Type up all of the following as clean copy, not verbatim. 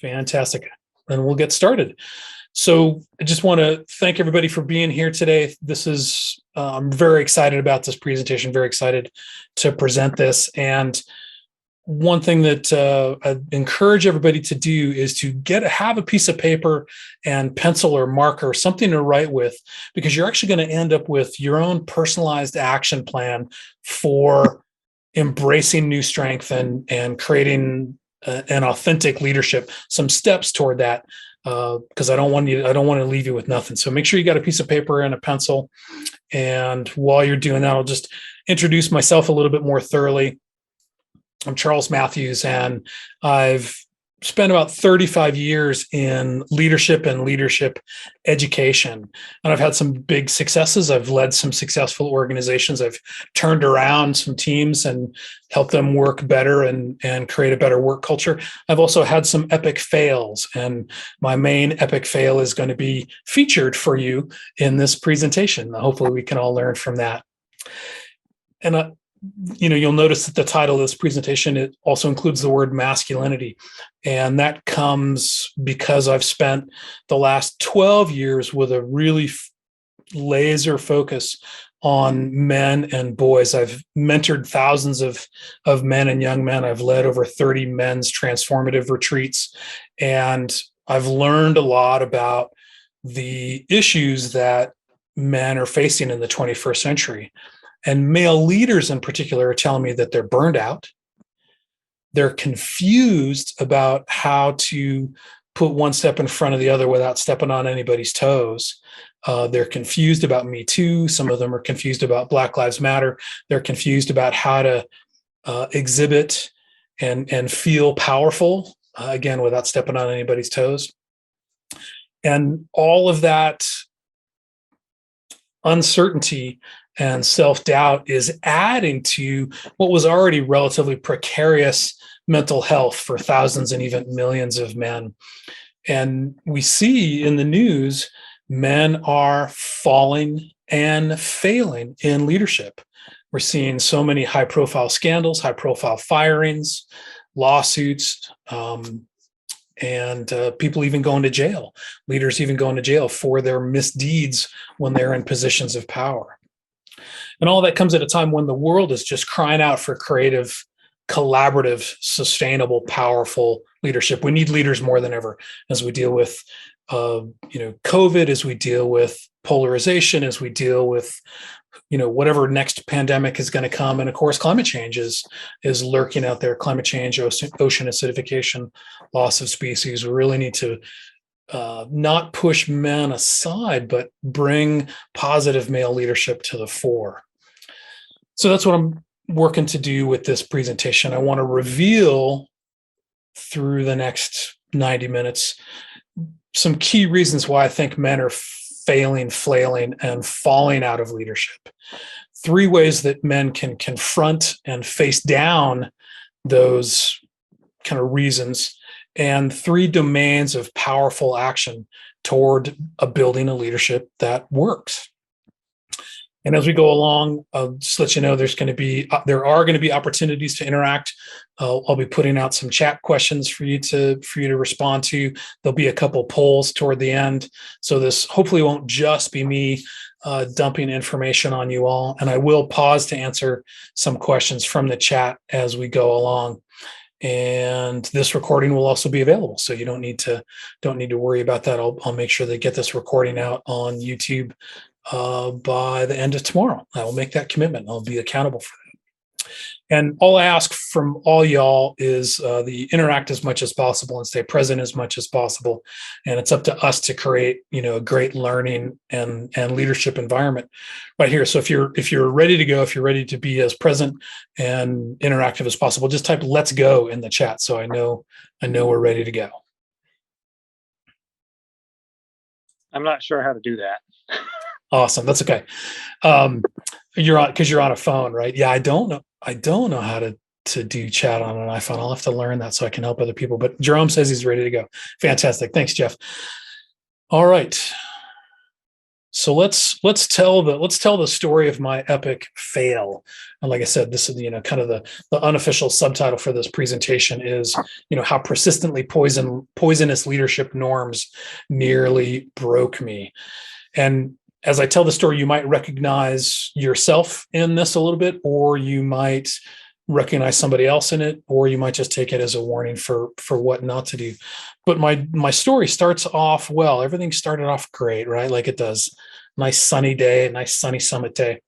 Fantastic. And we'll get started. So I just want to thank everybody for being here today. I'm very excited about this presentation, very excited to present this. And one thing that I encourage everybody to do is to have a piece of paper and pencil or marker, something to write with, because you're actually going to end up with your own personalized action plan for embracing new strength and creating an authentic leadership, some steps toward that, because I don't want to leave you with nothing. So make sure you got a piece of paper and a pencil. And while you're doing that, I'll just introduce myself a little bit more thoroughly. I'm Charles Matthews, and I've spent about 35 years in leadership and leadership education. And I've had some big successes. I've led some successful organizations. I've turned around some teams and helped them work better and create a better work culture. I've also had some epic fails, and my main epic fail is going to be featured for you in this presentation. Hopefully we can all learn from that. And you'll notice that the title of this presentation, it also includes the word masculinity. And that comes because I've spent the last 12 years with a really laser focus on men and boys. I've mentored thousands of men and young men. I've led over 30 men's transformative retreats. And I've learned a lot about the issues that men are facing in the 21st century. And male leaders in particular are telling me that they're burned out. They're confused about how to put one step in front of the other without stepping on anybody's toes. They're confused about Me Too. Some of them are confused about Black Lives Matter. They're confused about how to exhibit and feel powerful, again, without stepping on anybody's toes. And all of that uncertainty and self-doubt is adding to what was already relatively precarious mental health for thousands and even millions of men. And we see in the news, men are falling and failing in leadership. We're seeing so many high-profile scandals, high-profile firings, lawsuits, and people even going to jail, leaders even going to jail for their misdeeds when they're in positions of power. And all that comes at a time when the world is just crying out for creative, collaborative, sustainable, powerful leadership. We need leaders more than ever as we deal with, COVID, as we deal with polarization, as we deal with, whatever next pandemic is going to come. And of course, climate change is lurking out there. Climate change, ocean acidification, loss of species. We really need to not push men aside, but bring positive male leadership to the fore. So that's what I'm working to do with this presentation. I want to reveal through the next 90 minutes some key reasons why I think men are failing, flailing, and falling out of leadership. 3 ways that men can confront and face down those kind of reasons, and 3 domains of powerful action toward building a leadership that works. And as we go along, I'll just let you know there are going to be opportunities to interact. I'll be putting out some chat questions for you to respond to. There'll be a couple polls toward the end. So this hopefully won't just be me dumping information on you all. And I will pause to answer some questions from the chat as we go along. And this recording will also be available, so you don't need to worry about that. I'll make sure they get this recording out on YouTube by the end of tomorrow. I will make that commitment. I'll be accountable for that. And all I ask from all y'all is the interact as much as possible and stay present as much as possible. And it's up to us to create, a great learning and leadership environment right here. So if you're ready to go, if you're ready to be as present and interactive as possible, just type "let's go" in the chat so I know we're ready to go. I'm not sure how to do that. Awesome. That's okay. You're on a phone, right? Yeah, I don't know how to do chat on an iPhone. I'll have to learn that so I can help other people. But Jerome says he's ready to go. Fantastic. Thanks, Jeff. All right. So let's tell the story of my epic fail. And like I said, this is kind of the unofficial subtitle for this presentation is how persistently poisonous leadership norms nearly broke me. And as I tell the story, you might recognize yourself in this a little bit, or you might recognize somebody else in it, or you might just take it as a warning for what not to do. But my story starts off well. Everything started off great, right? Like it does. Nice sunny day, nice sunny summit day.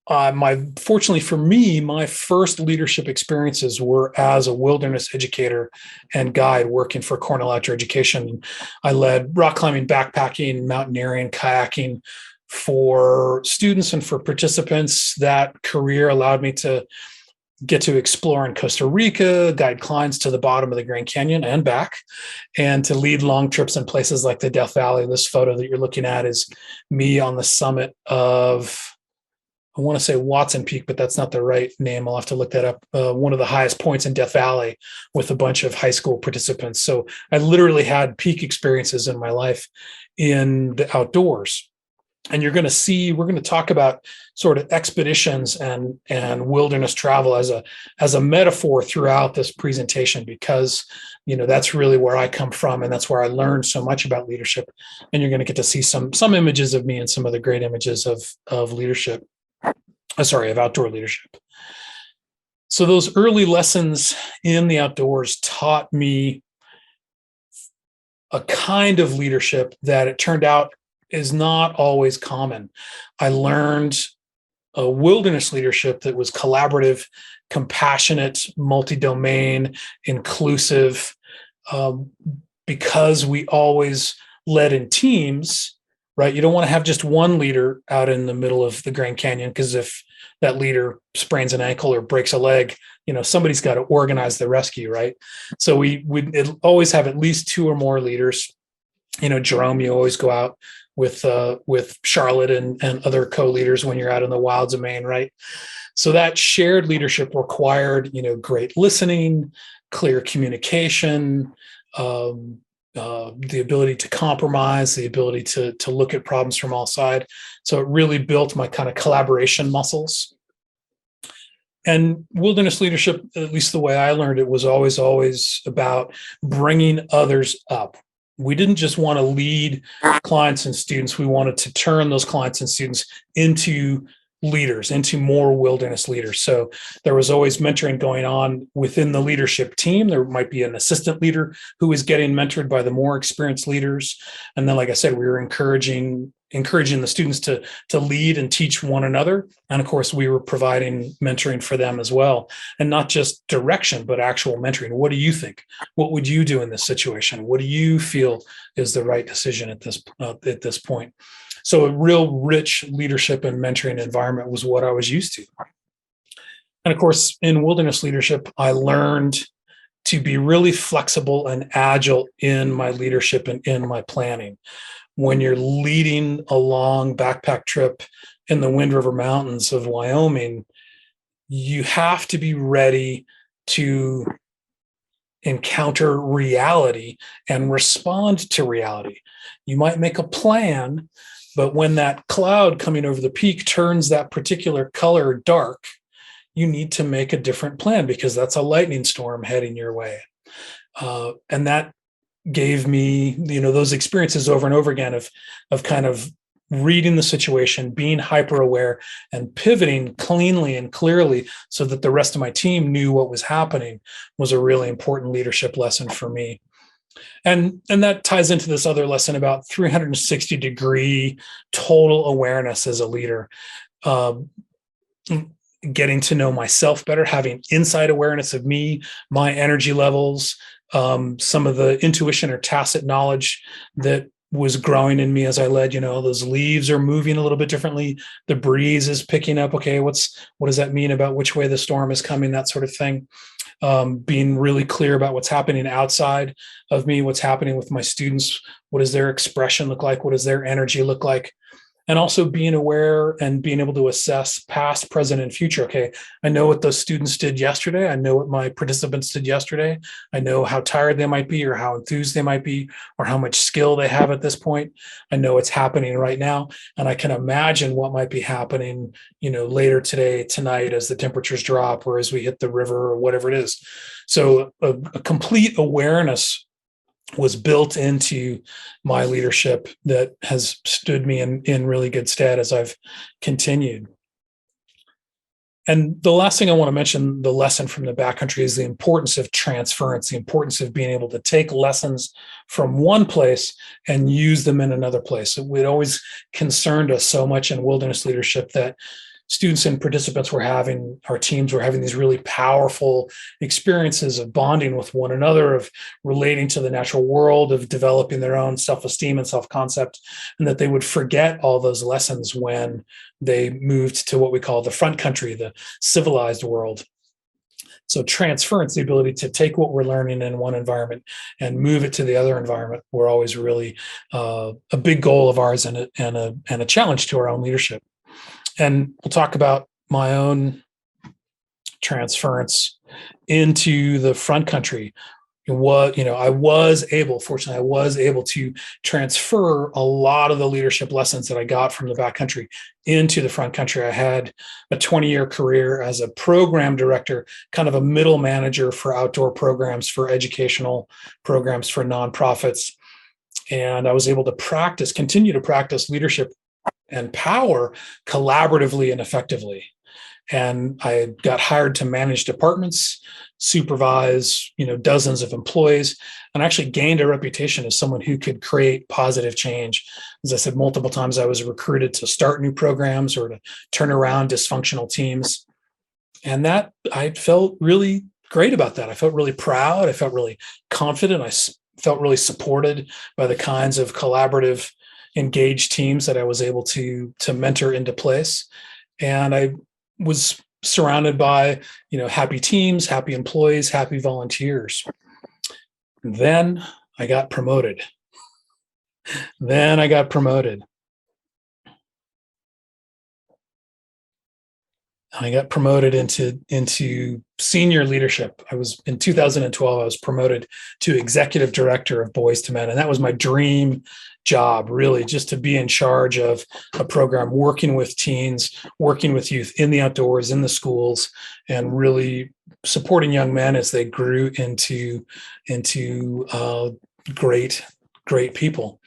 Fortunately for me, my first leadership experiences were as a wilderness educator and guide working for Cornell Outdoor Education. I led rock climbing, backpacking, mountaineering, kayaking for students and for participants. That career allowed me to get to explore in Costa Rica, guide clients to the bottom of the Grand Canyon and back, and to lead long trips in places like the Death Valley. This photo that you're looking at is me on the summit of, I want to say Watson Peak, but that's not the right name. I'll have to look that up. One of the highest points in Death Valley with a bunch of high school participants. So I literally had peak experiences in my life in the outdoors. And you're going to see, we're going to talk about sort of expeditions and wilderness travel as a metaphor throughout this presentation, because that's really where I come from, and that's where I learned so much about leadership. And you're going to get to see some images of me and some of the great images of leadership. Of outdoor leadership. So those early lessons in the outdoors taught me a kind of leadership that it turned out is not always common. I learned a wilderness leadership that was collaborative, compassionate, multi-domain, inclusive, because we always led in teams, right? You don't want to have just one leader out in the middle of the Grand Canyon, because if that leader sprains an ankle or breaks a leg, somebody's got to organize the rescue, right? So we'd always have at least two or more leaders. Jerome, you always go out with Charlotte and other co-leaders when you're out in the wilds of Maine, right? So that shared leadership required, great listening, clear communication, the ability to compromise, the ability to look at problems from all sides. So it really built my kind of collaboration muscles. And wilderness leadership, at least the way I learned it, was always about bringing others up. We didn't just want to lead clients and students. We wanted to turn those clients and students into leaders, into more wilderness leaders. So there was always mentoring going on within the leadership team. There might be an assistant leader who is getting mentored by the more experienced leaders. And then, like I said, we were encouraging the students to lead and teach one another. And of course, we were providing mentoring for them as well. And not just direction, but actual mentoring. What do you think? What would you do in this situation? What do you feel is the right decision at this point? So a real rich leadership and mentoring environment was what I was used to. And of course, in wilderness leadership, I learned to be really flexible and agile in my leadership and in my planning. When you're leading a long backpack trip in the Wind River Mountains of Wyoming, you have to be ready to encounter reality and respond to reality. You might make a plan, but when that cloud coming over the peak turns that particular color dark, you need to make a different plan, because that's a lightning storm heading your way. And that gave me, those experiences over and over again of kind of reading the situation, being hyper aware, and pivoting cleanly and clearly so that the rest of my team knew what was happening, was a really important leadership lesson for me. And that ties into this other lesson about 360-degree total awareness as a leader. Getting to know myself better, having inside awareness of me, my energy levels, some of the intuition or tacit knowledge that was growing in me as I led. Those leaves are moving a little bit differently. The breeze is picking up. Okay, what does that mean about which way the storm is coming? That sort of thing. Being really clear about what's happening outside of me, what's happening with my students. What does their expression look like? What does their energy look like? and also being aware and being able to assess past, present, and future. Okay, I know what those students did yesterday. I know what my participants did yesterday. I know how tired they might be or how enthused they might be or how much skill they have at this point. I know it's happening right now, and I can imagine what might be happening, later today, tonight, as the temperatures drop or as we hit the river or whatever it is. So a complete awareness was built into my leadership that has stood me in really good stead as I've continued. And the last thing I want to mention, the lesson from the backcountry, is the importance of transference, the importance of being able to take lessons from one place and use them in another place. It always concerned us so much in wilderness leadership that students and participants our teams were having these really powerful experiences of bonding with one another, of relating to the natural world, of developing their own self-esteem and self-concept, and that they would forget all those lessons when they moved to what we call the front country, the civilized world. So transference, the ability to take what we're learning in one environment and move it to the other environment, were always really a big goal of ours and a challenge to our own leadership. And we'll talk about my own transference into the front country. Fortunately, I was able to transfer a lot of the leadership lessons that I got from the backcountry into the front country. I had a 20-year career as a program director, kind of a middle manager for outdoor programs, for educational programs, for nonprofits. And I was able to continue to practice leadership and power collaboratively and effectively. And I got hired to manage departments, supervise, dozens of employees, and actually gained a reputation as someone who could create positive change. As I said multiple times, I was recruited to start new programs or to turn around dysfunctional teams. And that, I felt really great about that. I felt really proud. I felt really confident. I felt really supported by the kinds of collaborative, engaged teams that I was able to mentor into place. And I was surrounded by, happy teams, happy employees, happy volunteers. And then I got promoted. I got promoted into senior leadership. In 2012, I was promoted to executive director of Boys to Men. And that was my dream job, really, just to be in charge of a program, working with teens, working with youth in the outdoors, in the schools, and really supporting young men as they grew into great people.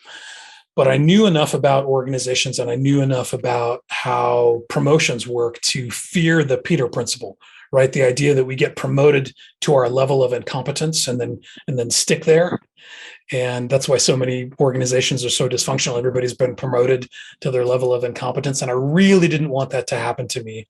But I knew enough about organizations and I knew enough about how promotions work to fear the Peter principle, right? The idea that we get promoted to our level of incompetence and then stick there. And that's why so many organizations are so dysfunctional. Everybody's been promoted to their level of incompetence. And I really didn't want that to happen to me.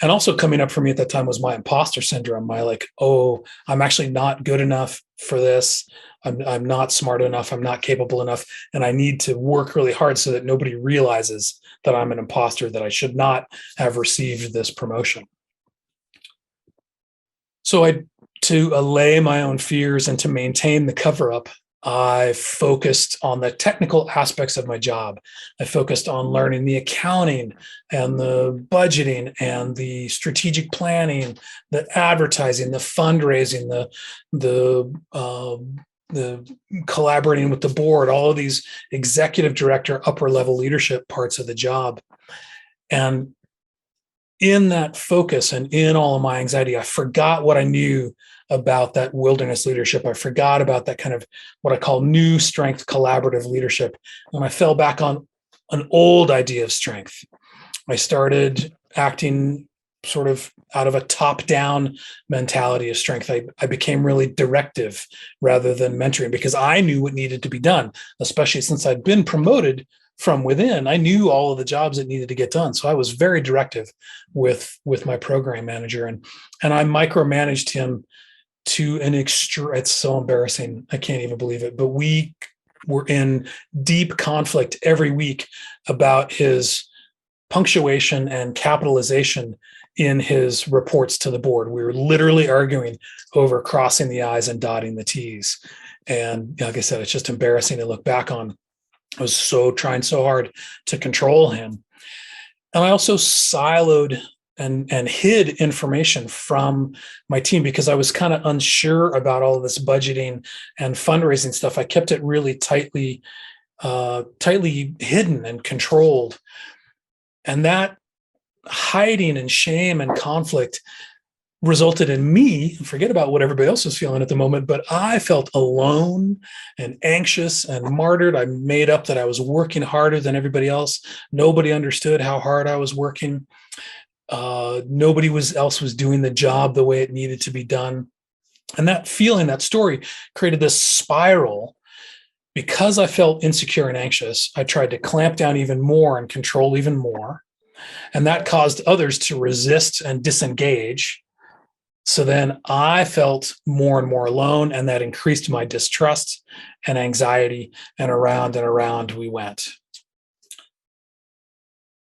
And also coming up for me at that time was my imposter syndrome. I'm actually not good enough for this. I'm not smart enough. I'm not capable enough. And I need to work really hard so that nobody realizes that I'm an imposter, that I should not have received this promotion. So to allay my own fears and to maintain the cover-up, I focused on the technical aspects of my job. I focused on learning the accounting and the budgeting and the strategic planning, the advertising, the fundraising, the collaborating with the board, all of these executive director, upper level leadership parts of the job. And in that focus and in all of my anxiety, I forgot what I knew about that wilderness leadership. I forgot about that kind of what I call new strength collaborative leadership. And I fell back on an old idea of strength. I started acting sort of out of a top-down mentality of strength. I became really directive rather than mentoring because I knew what needed to be done, especially since I'd been promoted from within. I knew all of the jobs that needed to get done. So I was very directive with my program manager, and I micromanaged him to an extra. It's so embarrassing. I can't even believe it. But we were in deep conflict every week about his punctuation and capitalization in his reports to the board. We were literally arguing over crossing the I's and dotting the T's. And like I said, it's just embarrassing to look back on. I was trying so hard to control him. And I also siloed and hid information from my team because I was kind of unsure about all of this budgeting and fundraising stuff. I kept it really tightly hidden and controlled. And that hiding and shame and conflict resulted in me, forget about what everybody else was feeling at the moment, but I felt alone and anxious and martyred. I made up that I was working harder than everybody else. Nobody understood how hard I was working. Nobody else was doing the job the way it needed to be done. And that feeling, that story created this spiral. Because I felt insecure and anxious, I tried to clamp down even more and control even more. And that caused others to resist and disengage. So then I felt more and more alone, and that increased my distrust and anxiety, and around we went.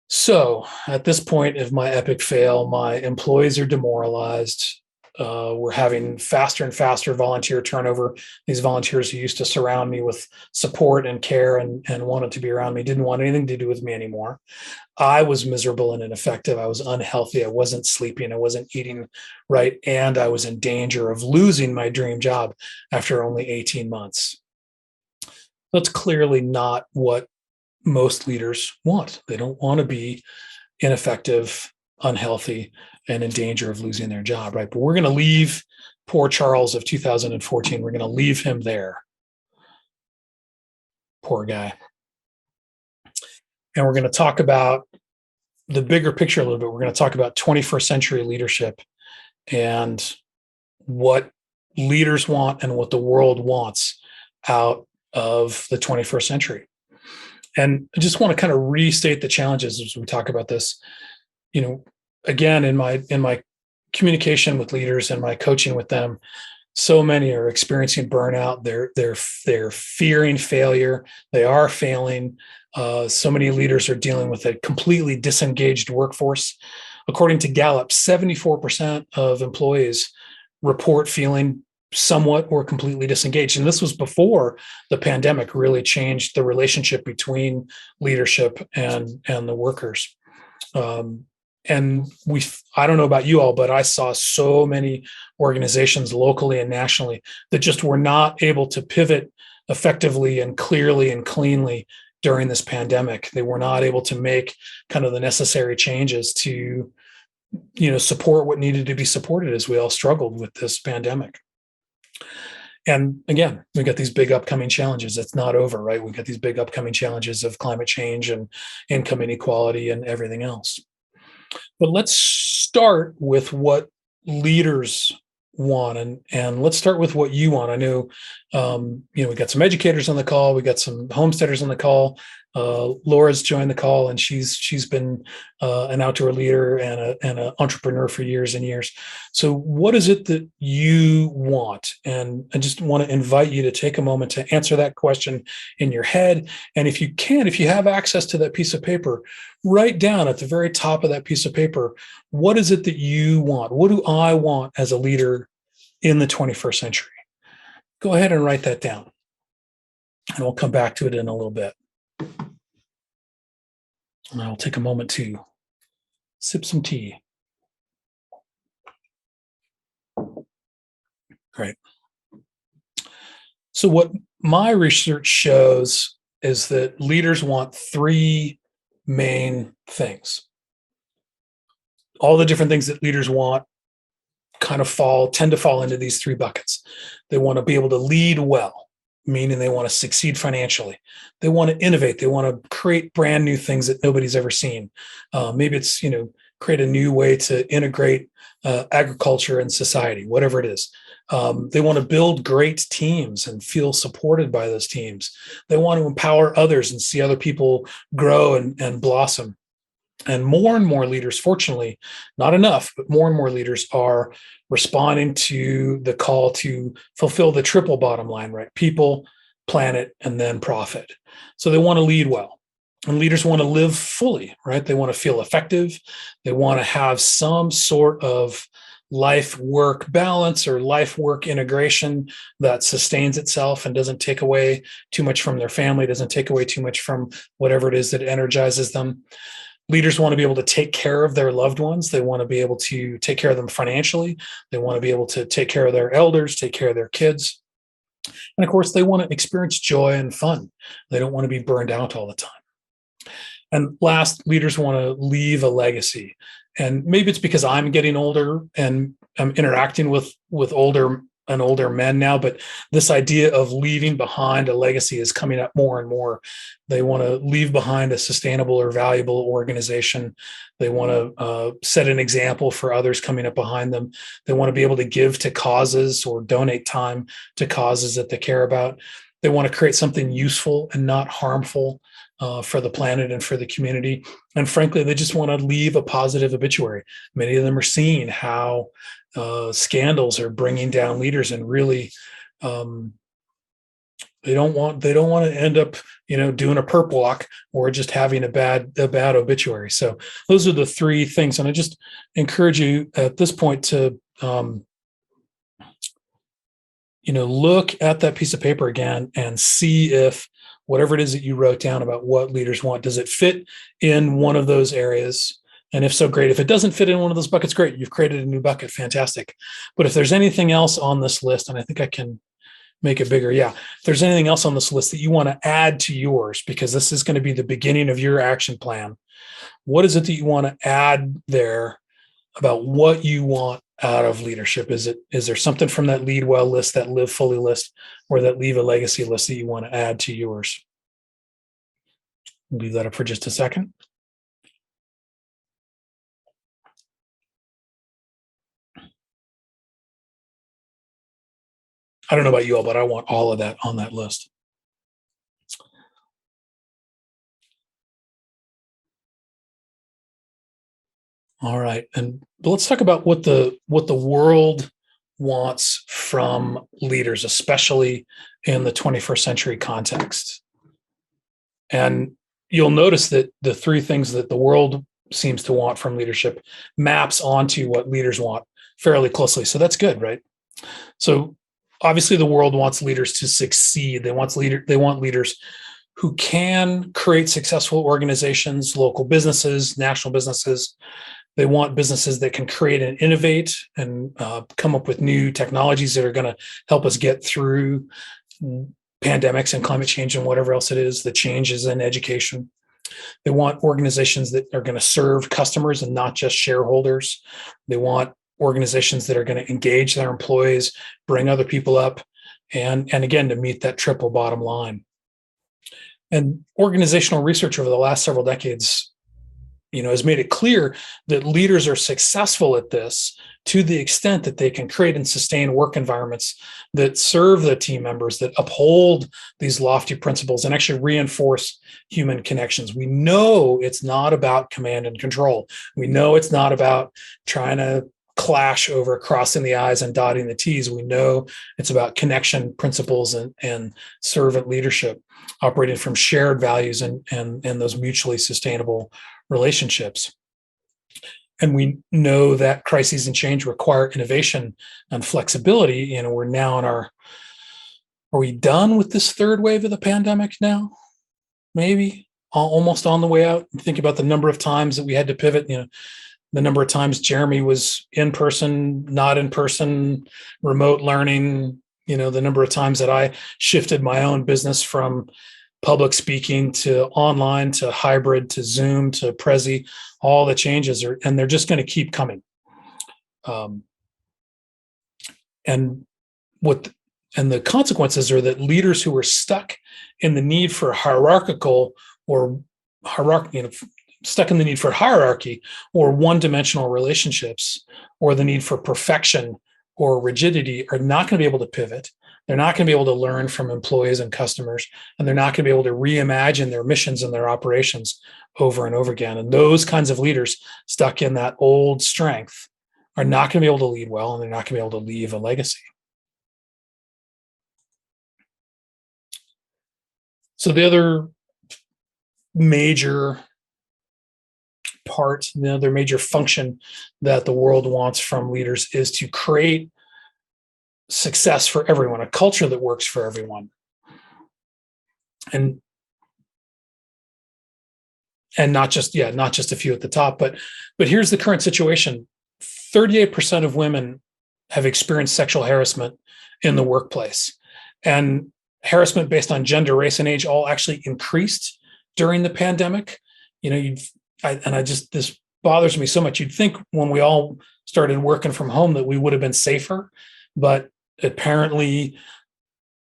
So at this point of my epic fail, my employees are demoralized. We're having faster and faster volunteer turnover. These volunteers who used to surround me with support and care and wanted to be around me didn't want anything to do with me anymore. I was miserable and ineffective. I was unhealthy. I wasn't sleeping. I wasn't eating right. And I was in danger of losing my dream job after only 18 months. That's clearly not what most leaders want. They don't want to be ineffective, unhealthy, and in danger of losing their job, right? But we're going to leave poor Charles of 2014. We're going to leave him there. Poor guy. And we're going to talk about the bigger picture a little bit. We're going to talk about 21st century leadership and what leaders want and what the world wants out of the 21st century. And I just want to kind of restate the challenges as we talk about this. You know, again, in my communication with leaders and my coaching with them, so many are experiencing burnout. They're fearing failure. They are failing. So many leaders are dealing with a completely disengaged workforce. According to Gallup, 74% of employees report feeling somewhat or completely disengaged. And this was before the pandemic really changed the relationship between leadership and the workers. And I don't know about you all, but I saw so many organizations locally and nationally that just were not able to pivot effectively and clearly and cleanly during this pandemic. They were not able to make kind of the necessary changes to, support what needed to be supported as we all struggled with this pandemic. And again, we've got these big upcoming challenges. It's not over, right? We've got these big upcoming challenges of climate change and income inequality and everything else. But let's start with what leaders want, and let's start with what you want. I know, we got some educators on the call, we got some homesteaders on the call. Laura's joined the call, and she's been an outdoor leader and an entrepreneur for years and years. So, what is it that you want? And I just want to invite you to take a moment to answer that question in your head. And if you have access to that piece of paper, write down at the very top of that piece of paper, what is it that you want? What do I want as a leader in the 21st century? Go ahead and write that down. And we'll come back to it in a little bit. And I'll take a moment to sip some tea. Great. So what my research shows is that leaders want three main things. All the different things that leaders want tend to fall into these three buckets. They want to be able to lead well, meaning they want to succeed financially. They want to innovate. They want to create brand new things that nobody's ever seen. Maybe it's, create a new way to integrate agriculture and society, whatever it is. They want to build great teams and feel supported by those teams. They want to empower others and see other people grow and blossom. And more leaders, fortunately, not enough, but more and more leaders are responding to the call to fulfill the triple bottom line, right? People, planet, and then profit. So they want to lead well. And leaders want to live fully, right? They want to feel effective. They want to have some sort of life-work balance or life-work integration that sustains itself and doesn't take away too much from their family, doesn't take away too much from whatever it is that energizes them. Leaders want to be able to take care of their loved ones. They want to be able to take care of them financially. They want to be able to take care of their elders, take care of their kids. And of course, they want to experience joy and fun. They don't want to be burned out all the time. And last, leaders want to leave a legacy. And maybe it's because I'm getting older and I'm interacting with older men now, but this idea of leaving behind a legacy is coming up more and more. They want to leave behind a sustainable or valuable organization. They want to set an example for others coming up behind them. They want to be able to give to causes or donate time to causes that they care about. They want to create something useful and not harmful for the planet and for the community. And frankly, they just want to leave a positive obituary. Many of them are seeing how scandals are bringing down leaders, and really, they don't want to end up, doing a perp walk or just having a bad obituary. So those are the three things, and I just encourage you at this point to look at that piece of paper again and see if whatever it is that you wrote down about what leaders want, does it fit in one of those areas? And if so, great. If it doesn't fit in one of those buckets, great. You've created a new bucket. Fantastic. But if there's anything else on this list, and I think I can make it bigger. Yeah. If there's anything else on this list that you want to add to yours, because this is going to be the beginning of your action plan, what is it that you want to add there about what you want out of leadership? Is there something from that lead well list, that live fully list, or that leave a legacy list that you want to add to yours? Leave that up for just a second. I don't know about you all, but I want all of that on that list. All right, and let's talk about what the world wants from leaders, especially in the 21st century context. And you'll notice that the three things that the world seems to want from leadership maps onto what leaders want fairly closely. So that's good, right? So obviously the world wants leaders to succeed. They want leaders who can create successful organizations, local businesses, national businesses. They want businesses that can create and innovate and come up with new technologies that are going to help us get through pandemics and climate change and whatever else it is, the changes in education. They want organizations that are going to serve customers and not just shareholders. They want organizations that are going to engage their employees, bring other people up, and again, to meet that triple bottom line. And organizational research over the last several decades, has made it clear that leaders are successful at this to the extent that they can create and sustain work environments that serve the team members, that uphold these lofty principles and actually reinforce human connections. We know it's not about command and control. We know it's not about trying to clash over crossing the I's and dotting the T's. We know it's about connection principles and servant leadership, operating from shared values and those mutually sustainable relationships. And we know that crises and change require innovation and flexibility. We're now are we done with this third wave of the pandemic now? Maybe almost on the way out. Think about the number of times that we had to pivot, the number of times Jeremy was in person, not in person, remote learning, the number of times that I shifted my own business from public speaking to online to hybrid to Zoom to Prezi. All the changes and they're just going to keep coming. And the consequences are that leaders who are stuck in the need for stuck in the need for hierarchy or one-dimensional relationships or the need for perfection or rigidity are not going to be able to pivot. They're not going to be able to learn from employees and customers, and they're not going to be able to reimagine their missions and their operations over and over again. And those kinds of leaders stuck in that old strength are not going to be able to lead well, and they're not going to be able to leave a legacy. So the other major part, their major function that the world wants from leaders is to create success for everyone, a culture that works for everyone. And not just a few at the top, but here's the current situation. 38% of women have experienced sexual harassment in the workplace. And harassment based on gender, race, and age all actually increased during the pandemic. This bothers me so much. You'd think when we all started working from home that we would have been safer, but apparently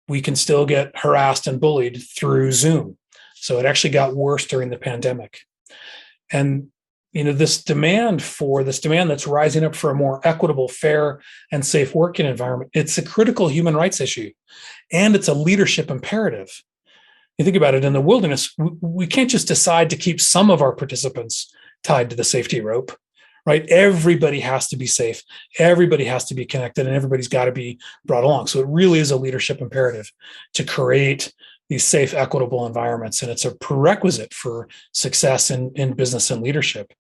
we can still get harassed and bullied through Zoom. So it actually got worse during the pandemic. And this demand that's rising up for a more equitable, fair, and safe working environment, it's a critical human rights issue, and it's a leadership imperative. You think about it, in the wilderness, we can't just decide to keep some of our participants tied to the safety rope, right? Everybody has to be safe. Everybody has to be connected, and everybody's got to be brought along. So it really is a leadership imperative to create these safe, equitable environments. And it's a prerequisite for success in business and leadership.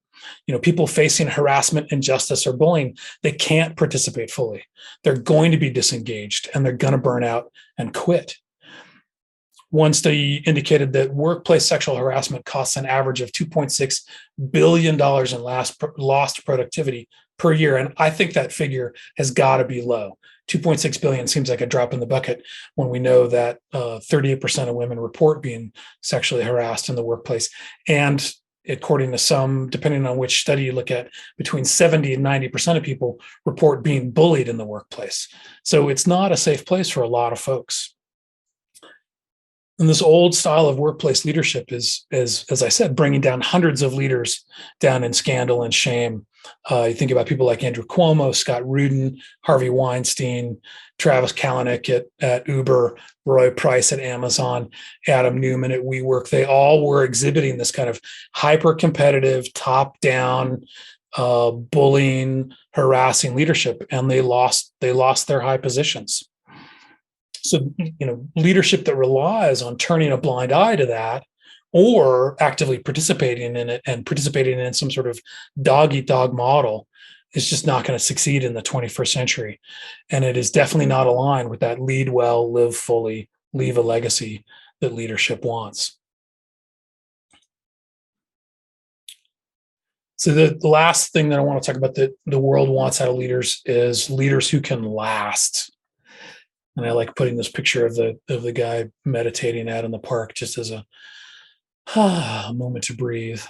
People facing harassment, injustice, or bullying, they can't participate fully. They're going to be disengaged, and they're going to burn out and quit. One study indicated that workplace sexual harassment costs an average of $2.6 billion in lost productivity per year. And I think that figure has got to be low. 2.6 billion seems like a drop in the bucket when we know that 38% of women report being sexually harassed in the workplace. And according to some, depending on which study you look at, between 70 and 90% of people report being bullied in the workplace. So it's not a safe place for a lot of folks. And this old style of workplace leadership is, as I said, bringing down hundreds of leaders down in scandal and shame. You think about people like Andrew Cuomo, Scott Rudin, Harvey Weinstein, Travis Kalanick at Uber, Roy Price at Amazon, Adam Newman at WeWork. They all were exhibiting this kind of hyper-competitive, top-down, bullying, harassing leadership, and they lost their high positions. So, leadership that relies on turning a blind eye to that, or actively participating in it and participating in some sort of dog-eat-dog model, is just not going to succeed in the 21st century. And it is definitely not aligned with that lead well, live fully, leave a legacy that leadership wants. So the last thing that I want to talk about that the world wants out of leaders is leaders who can last. And I like putting this picture of the guy meditating out in the park just as a moment to breathe.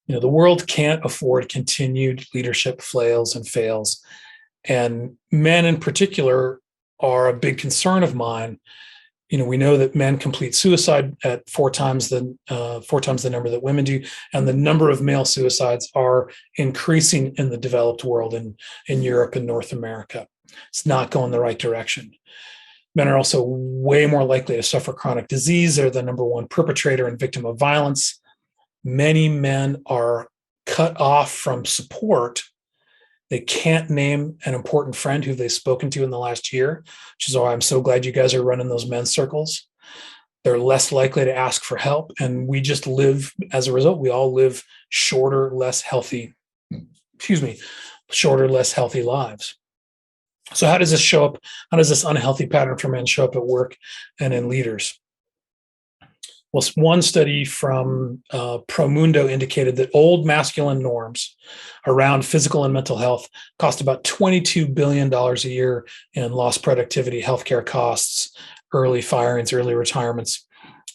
The world can't afford continued leadership flails and fails. And men in particular are a big concern of mine. We know that men complete suicide at four times the number that women do, and the number of male suicides are increasing in the developed world, in Europe and North America. It's not going the right direction. Men are also way more likely to suffer chronic disease. They're the number one perpetrator and victim of violence. Many men are cut off from support. They can't name an important friend who they've spoken to in the last year, which is why I'm so glad you guys are running those men's circles. They're less likely to ask for help. And we just live, as a result, we all live shorter, less healthy lives. So how does this show up? How does this unhealthy pattern for men show up at work and in leaders? Well, one study from Promundo indicated that old masculine norms around physical and mental health cost about $22 billion a year in lost productivity, healthcare costs, early firings, early retirements.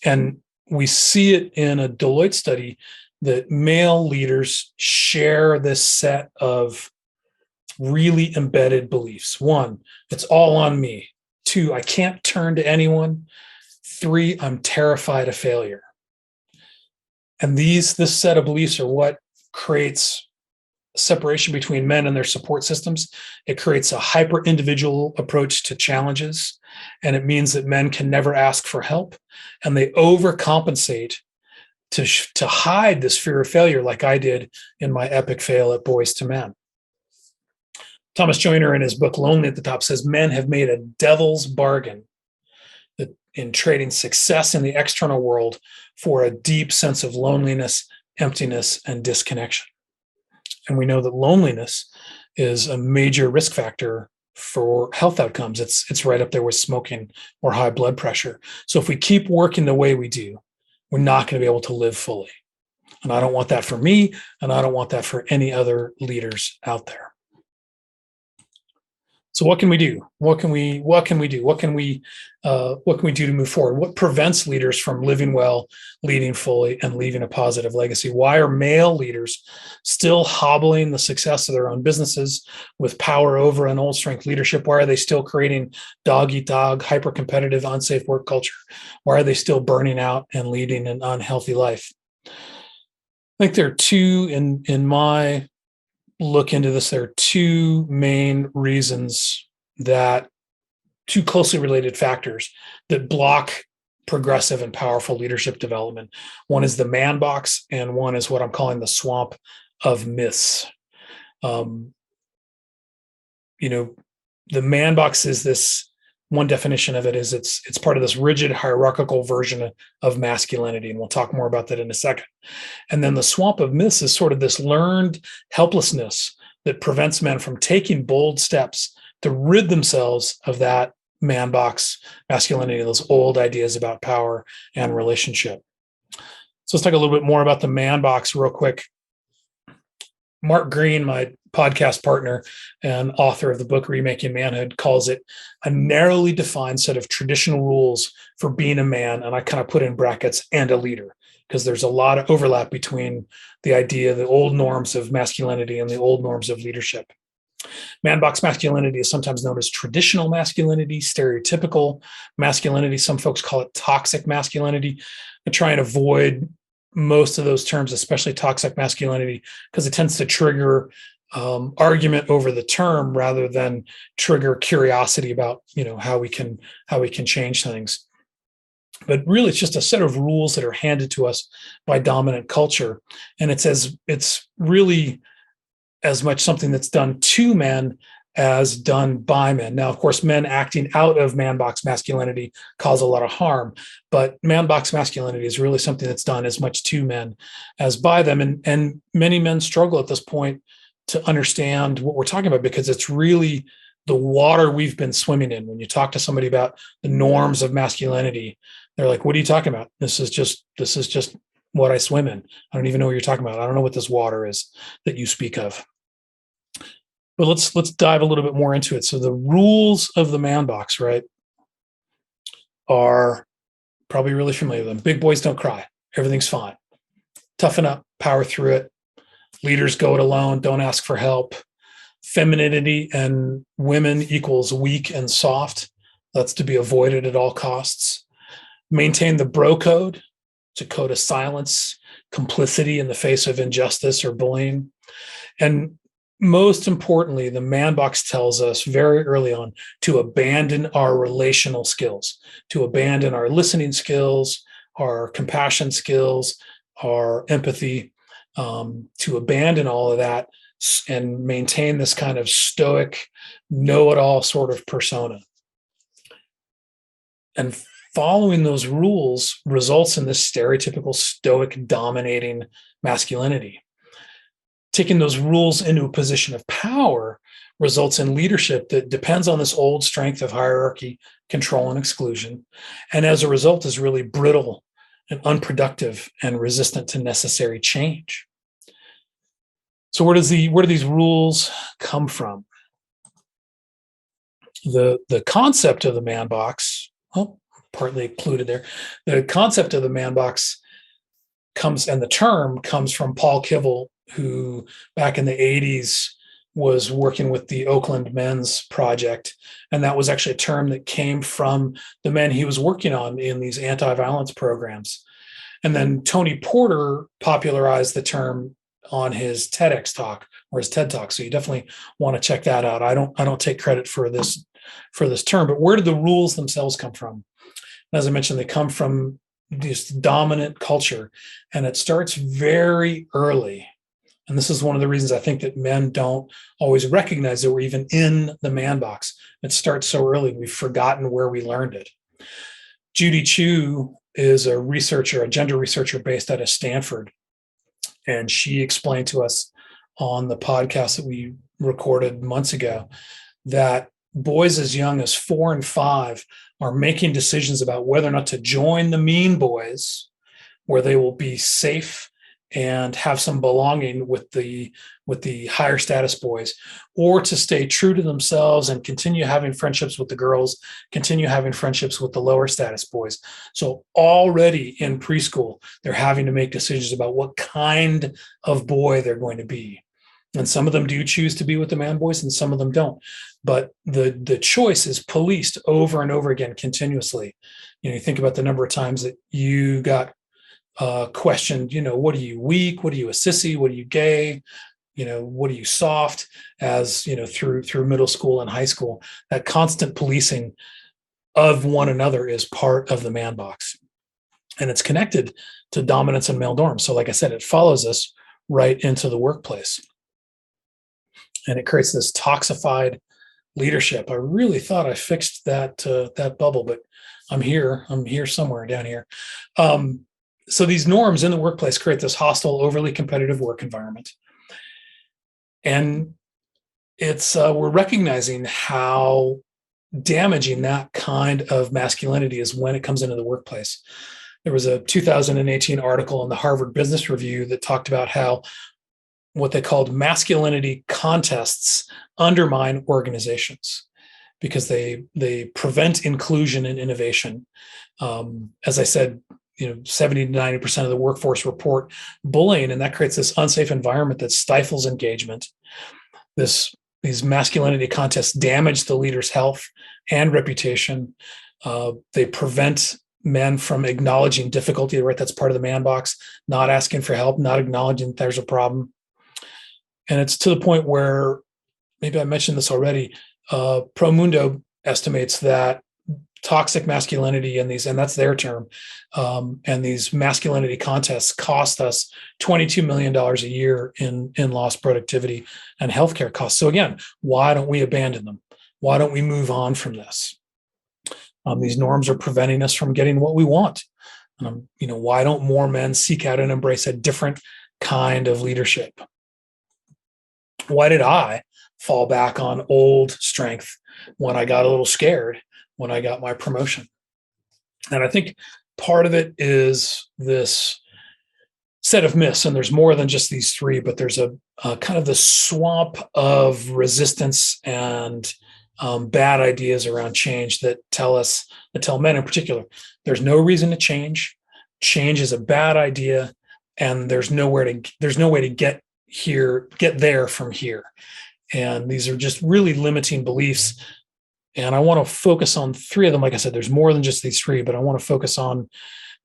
And we see it in a Deloitte study that male leaders share this set of really embedded beliefs. 1, it's all on me. 2, I can't turn to anyone. 3, I'm terrified of failure. And this set of beliefs are what creates separation between men and their support systems. It creates a hyper-individual approach to challenges, and it means that men can never ask for help, and they overcompensate to hide this fear of failure, like I did in my epic fail at Boys to Men. Thomas Joyner, in his book Lonely at the Top, says men have made a devil's bargain in trading success in the external world for a deep sense of loneliness, emptiness, and disconnection. And we know that loneliness is a major risk factor for health outcomes. It's right up there with smoking or high blood pressure. So if we keep working the way we do, we're not going to be able to live fully. And I don't want that for me, and I don't want that for any other leaders out there. So what can we do? What can we do? What can we do to move forward? What prevents leaders from living well, leading fully, and leaving a positive legacy? Why are male leaders still hobbling the success of their own businesses with power over an old strength leadership? Why are they still creating dog eat dog, hyper competitive, unsafe work culture? Why are they still burning out and leading an unhealthy life? I think there are two in my look into this. There are two main reasons, that two closely related factors that block progressive and powerful leadership development. One is the man box, and one is what I'm calling the swamp of myths. The man box is this. One definition of it is it's part of this rigid hierarchical version of masculinity, and we'll talk more about that in a second. And then the swamp of myths is sort of this learned helplessness that prevents men from taking bold steps to rid themselves of that man box masculinity, those old ideas about power and relationship. So let's talk a little bit more about the man box real quick. Mark Green, my podcast partner and author of the book Remaking Manhood, calls it a narrowly defined set of traditional rules for being a man, and I kind of put in brackets, and a leader, because there's a lot of overlap between the old norms of masculinity and the old norms of leadership. Man box masculinity is sometimes known as traditional masculinity, stereotypical masculinity. Some folks call it toxic masculinity. I try and avoid most of those terms, especially toxic masculinity, because it tends to trigger argument over the term rather than trigger curiosity about how we can change things. But really, it's just a set of rules that are handed to us by dominant culture, and it's really as much something that's done to men as done by men. Now, of course, men acting out of man box masculinity cause a lot of harm, but man box masculinity is really something that's done as much to men as by them. And many men struggle at this point to understand what we're talking about, because it's really the water we've been swimming in. When you talk to somebody about the norms of masculinity, they're like, what are you talking about? This is just what I swim in. I don't even know what you're talking about. I don't know what this water is that you speak of. But let's dive a little bit more into it. So the rules of the man box, right, are probably really familiar with them. Big boys don't cry. Everything's fine. Toughen up, power through it. Leaders go it alone. Don't ask for help. Femininity and women equals weak and soft. That's to be avoided at all costs. Maintain the bro code. It's a code of silence, complicity in the face of injustice or bullying. And most importantly, the man box tells us very early on to abandon our relational skills, to abandon our listening skills, our compassion skills, our empathy, to abandon all of that and maintain this kind of stoic, know-it-all sort of persona. And following those rules results in this stereotypical stoic dominating masculinity. Taking those rules into a position of power results in leadership that depends on this old strength of hierarchy, control, and exclusion. And as a result is really brittle and unproductive and resistant to necessary change. So where do these rules come from? The concept of the man box, partly included there. The concept of the man box comes, and the term comes from Paul Kivel, who back in the 80s was working with the Oakland Men's Project. And that was actually a term that came from the men he was working on in these anti-violence programs. And then Tony Porter popularized the term on his TEDx talk or his TED talk. So you definitely want to check that out. I don't take credit for this term, but where did the rules themselves come from? As I mentioned, they come from this dominant culture, and it starts very early. And this is one of the reasons I think that men don't always recognize that we're even in the man box. It starts so early, we've forgotten where we learned it. Judy Chu is a gender researcher based out of Stanford. And she explained to us on the podcast that we recorded months ago that boys as young as 4 and 5 are making decisions about whether or not to join the mean boys, where they will be safe and have some belonging with the higher status boys, or to stay true to themselves and continue having friendships with the girls, continue having friendships with the lower status boys. So already in preschool, they're having to make decisions about what kind of boy they're going to be. And some of them do choose to be with the man boys and some of them don't. But the choice is policed over and over again continuously. You think about the number of times that you got questioned, what are you, weak? What are you, a sissy? What are you, gay? What are you, soft? As through middle school and high school, that constant policing of one another is part of the man box, and it's connected to dominance and male norms. So like I said, it follows us right into the workplace, and it creates this toxified leadership. I really thought I fixed that bubble, but I'm here somewhere down here. So these norms in the workplace create this hostile, overly competitive work environment. And it's we're recognizing how damaging that kind of masculinity is when it comes into the workplace. There was a 2018 article in the Harvard Business Review that talked about how what they called masculinity contests undermine organizations because they prevent inclusion and innovation. As I said, 70 to 90% of the workforce report bullying, and that creates this unsafe environment that stifles engagement. These masculinity contests damage the leader's health and reputation. They prevent men from acknowledging difficulty, right? That's part of the man box, not asking for help, not acknowledging that there's a problem. And it's to the point where, maybe I mentioned this already, Promundo estimates that toxic masculinity and that's their term, and these masculinity contests cost us $22 million a year in lost productivity and healthcare costs. So again, why don't we abandon them? Why don't we move on from this? These norms are preventing us from getting what we want. Why don't more men seek out and embrace a different kind of leadership? Why did I fall back on old strength when I got a little scared when I got my promotion? And I think part of it is this set of myths, and there's more than just these three, but there's a kind of the swamp of resistance and bad ideas around change that tell men in particular, there's no reason to change. Change is a bad idea, and there's no way to get there from here. And these are just really limiting beliefs. And I want to focus on three of them. Like I said, there's more than just these three, but I want to focus on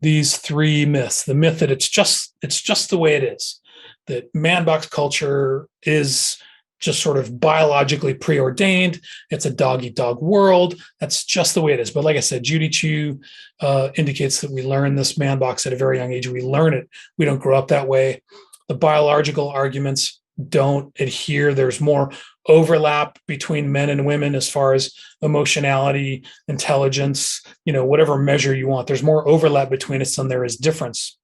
these three myths. The myth that it's just the way it is, that man box culture is just sort of biologically preordained. It's a dog eat dog world. That's just the way it is. But like I said, Judy Chu indicates that we learn this man box at a very young age. We learn it. We don't grow up that way. The biological arguments don't adhere. There's more overlap between men and women as far as emotionality, intelligence, whatever measure you want. There's more overlap between us than there is difference.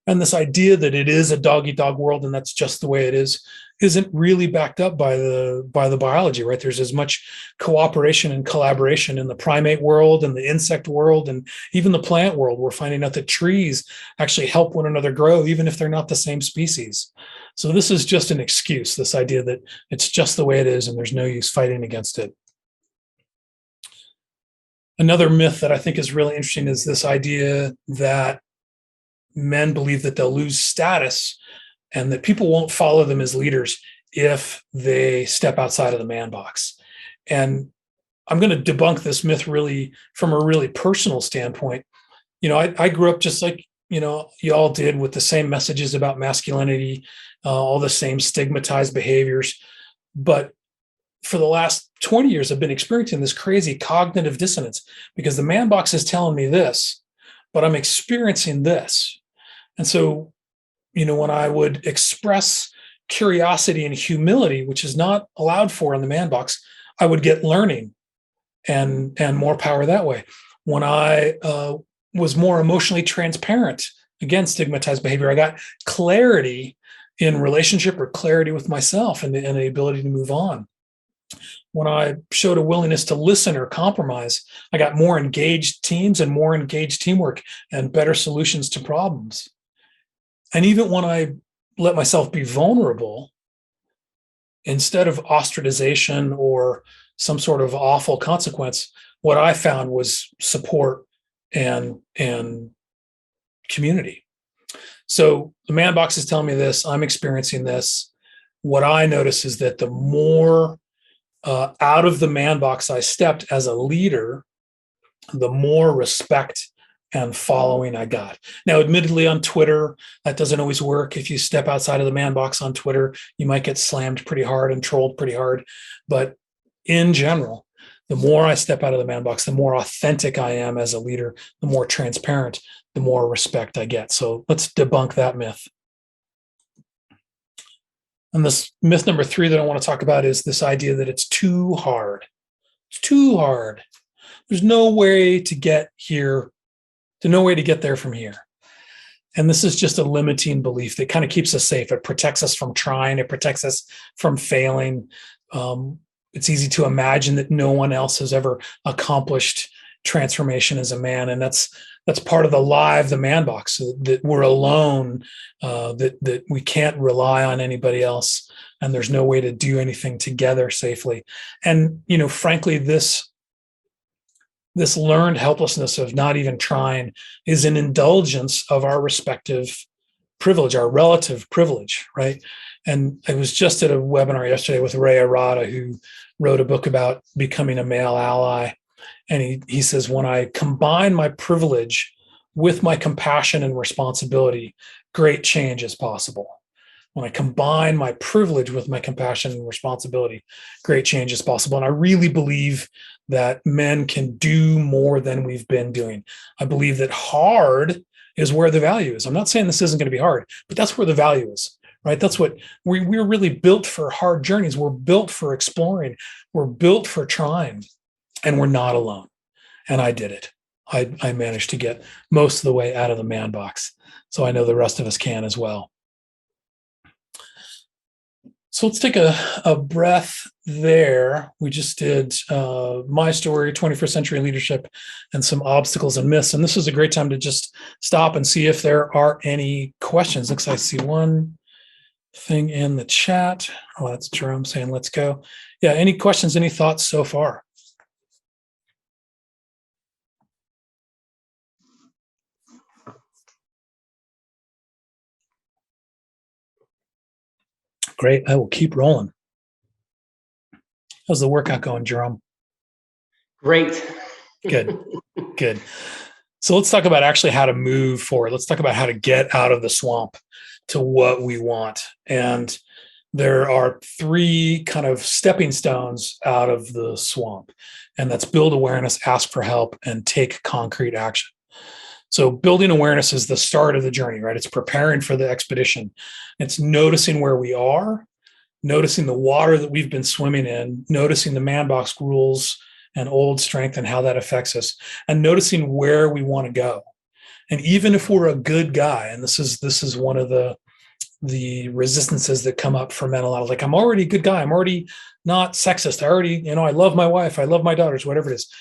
And this idea that it is a dog eat dog world and that's just the way it is isn't really backed up by the biology, right? There's as much cooperation and collaboration in the primate world and the insect world and even the plant world. We're finding out that trees actually help one another grow, even if they're not the same species. So this is just an excuse, this idea that it's just the way it is and there's no use fighting against it. Another myth that I think is really interesting is this idea that men believe that they'll lose status and that people won't follow them as leaders if they step outside of the man box. And I'm going to debunk this myth really from a really personal standpoint. I grew up just like, y'all did, with the same messages about masculinity, all the same stigmatized behaviors. But for the last 20 years, I've been experiencing this crazy cognitive dissonance because the man box is telling me this, but I'm experiencing this. And so, when I would express curiosity and humility, which is not allowed for in the man box, I would get learning and more power that way. When I was more emotionally transparent again, stigmatized behavior. I got clarity in relationship or clarity with myself and the ability to move on. When I showed a willingness to listen or compromise, I got more engaged teams and more engaged teamwork and better solutions to problems. And even when I let myself be vulnerable, instead of ostracization or some sort of awful consequence, what I found was support and community. So the man box is telling me this. I'm experiencing this. What I notice is that the more out of the man box I stepped as a leader, the more respect and following I got. Now, admittedly, on Twitter, that doesn't always work. If you step outside of the man box on Twitter, you might get slammed pretty hard and trolled pretty hard. But in general, the more I step out of the man box, the more authentic I am as a leader, the more transparent, the more respect I get. So let's debunk that myth. And this myth number 3 that I want to talk about is this idea that it's too hard. It's too hard. There's no way to get here. There's no way to get there from here. And this is just a limiting belief that kind of keeps us safe. It protects us from trying. It protects us from failing. It's easy to imagine that no one else has ever accomplished transformation as a man. And that's part of the lie of the man box, that we're alone, that we can't rely on anybody else, and there's no way to do anything together safely. And, frankly, this learned helplessness of not even trying is an indulgence of our respective privilege, our relative privilege, right? And I was just at a webinar yesterday with Ray Arata, who wrote a book about becoming a male ally. And he says, when I combine my privilege with my compassion and responsibility, great change is possible. When I combine my privilege with my compassion and responsibility, great change is possible. And I really believe that men can do more than we've been doing. I believe that hard is where the value is. I'm not saying this isn't going to be hard, but that's where the value is, right? That's what we're really built for. Hard journeys. We're built for exploring. We're built for trying, and we're not alone. And I did it. I managed to get most of the way out of the man box. So I know the rest of us can as well. So let's take a breath there. We just did my story, 21st century leadership, and some obstacles and myths. And this is a great time to just stop and see if there are any questions. Looks like I see one thing in the chat. Oh, that's Jerome saying, let's go. Yeah, any questions, any thoughts so far? Great. I will keep rolling. How's the workout going, Jerome? Great. Good. Good. So let's talk about actually how to move forward. Let's talk about how to get out of the swamp to what we want. And there are 3 kind of stepping stones out of the swamp. And that's build awareness, ask for help, and take concrete action. So building awareness is the start of the journey, right? It's preparing for the expedition. It's noticing where we are, noticing the water that we've been swimming in, noticing the Manbox rules and old strength and how that affects us, and noticing where we want to go. And even if we're a good guy, and this is one of the resistances that come up for men a lot, like, I'm already a good guy, I'm already not sexist, I already, I love my wife, I love my daughters, whatever it is.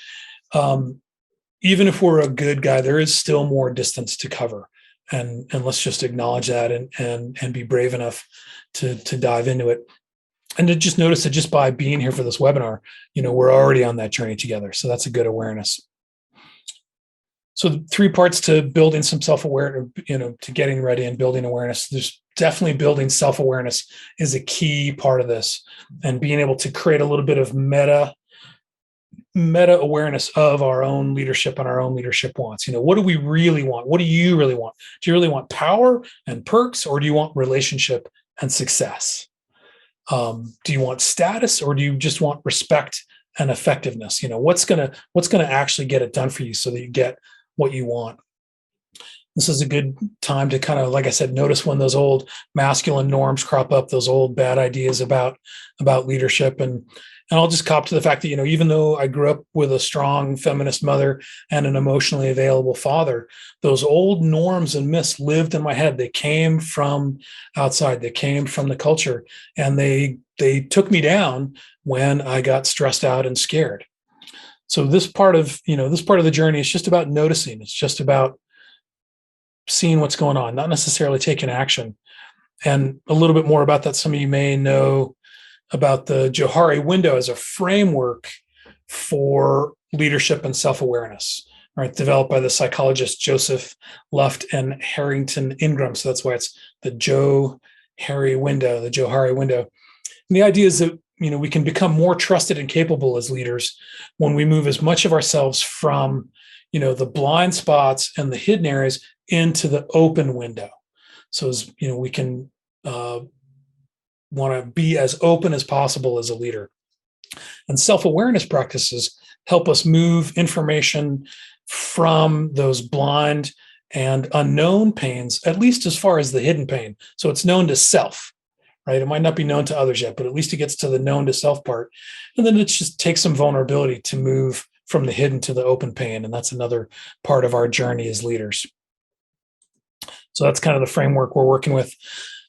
Even if we're a good guy, there is still more distance to cover. And let's just acknowledge that and be brave enough to dive into it. And to just notice that just by being here for this webinar, we're already on that journey together. So that's a good awareness. So 3 parts to building some self-awareness, to getting ready and building awareness. There's definitely building self-awareness is a key part of this, and being able to create a little bit of meta awareness of our own leadership and our own leadership wants. What do we really want? What do you really want? Do you really want power and perks, or do you want relationship and success? Do you want status, or do you just want respect and effectiveness? What's gonna actually get it done for you so that you get what you want? This is a good time to kind of, like I said, notice when those old masculine norms crop up, those old bad ideas about leadership. And I'll just cop to the fact that, even though I grew up with a strong feminist mother and an emotionally available father, those old norms and myths lived in my head. They came from outside, they came from the culture, and they took me down when I got stressed out and scared. So this part of the journey is just about noticing. It's just about seeing what's going on, not necessarily taking action. And a little bit more about that. Some of you may know about the Johari Window as a framework for leadership and self-awareness, right? Developed by the psychologists Joseph Luft and Harrington Ingram. So that's why it's the Johari Window. And the idea is that we can become more trusted and capable as leaders when we move as much of ourselves from the blind spots and the hidden areas into the open window. So as we can want to be as open as possible as a leader. And self-awareness practices help us move information from those blind and unknown pains, at least as far as the hidden pain. So it's known to self, right? It might not be known to others yet, but at least it gets to the known to self part. And then it just takes some vulnerability to move from the hidden to the open pain. And that's another part of our journey as leaders. So that's kind of the framework we're working with.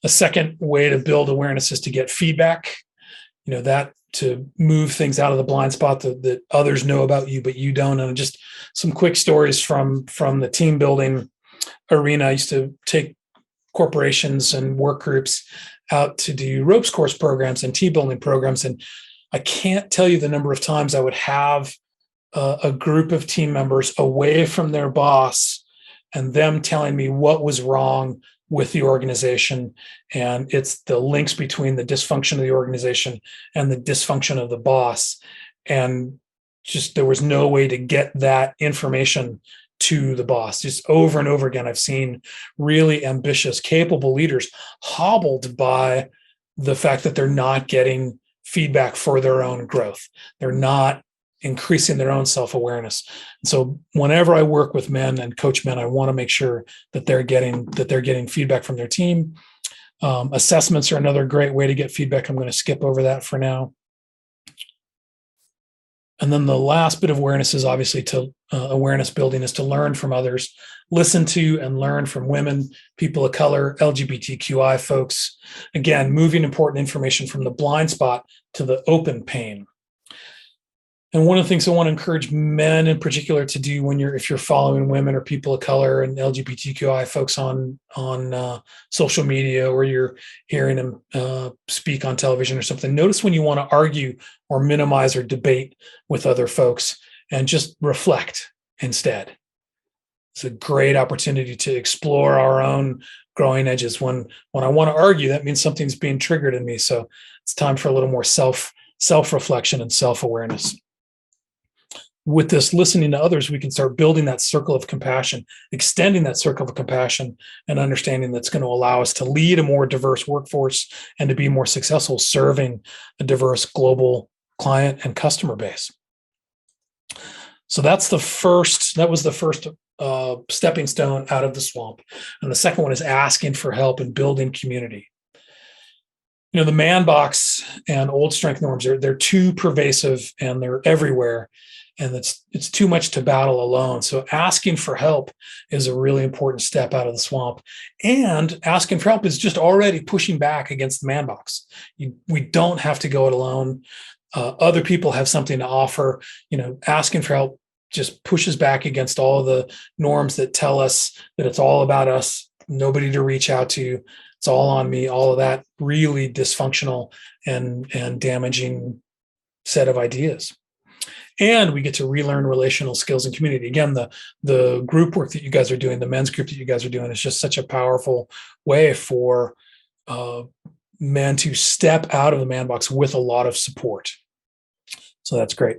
A second way to build awareness is to get feedback, that to move things out of the blind spot that others know about you, but you don't. And just some quick stories from the team building arena. I used to take corporations and work groups out to do ropes course programs and team building programs. And I can't tell you the number of times I would have a group of team members away from their boss and them telling me what was wrong with the organization. And it's the links between the dysfunction of the organization and the dysfunction of the boss. And just there was no way to get that information to the boss. Just over and over again, I've seen really ambitious, capable leaders hobbled by the fact that they're not getting feedback for their own growth. They're not increasing their own self-awareness. And so whenever I work with men and coach men, I want to make sure that they're getting feedback from their team. Assessments are another great way to get feedback. I'm going to skip over that for now. And then the last bit of awareness is obviously awareness building is to learn from others, listen to and learn from women, people of color, LGBTQI folks. Again, moving important information from the blind spot to the open pane. And one of the things I want to encourage men in particular to do if you're following women or people of color and LGBTQI folks on social media, or you're hearing them speak on television or something, notice when you want to argue or minimize or debate with other folks, and just reflect instead. It's a great opportunity to explore our own growing edges. When I want to argue, that means something's being triggered in me. So it's time for a little more self-reflection and self-awareness. With this listening to others, we can start building that circle of compassion, extending that circle of compassion and understanding that's going to allow us to lead a more diverse workforce and to be more successful serving a diverse global client and customer base. So that was the first stepping stone out of the swamp. And the second one is asking for help and building community. The Manbox and old strength norms they're too pervasive and they're everywhere. And it's too much to battle alone. So asking for help is a really important step out of the swamp. And asking for help is just already pushing back against the Manbox. We don't have to go it alone. Other people have something to offer. Asking for help just pushes back against all of the norms that tell us that it's all about us, nobody to reach out to, it's all on me, all of that really dysfunctional and damaging set of ideas. And we get to relearn relational skills and community. Again, the group work that you guys are doing, the men's group that you guys are doing, is just such a powerful way for men to step out of the Manbox with a lot of support. So that's great.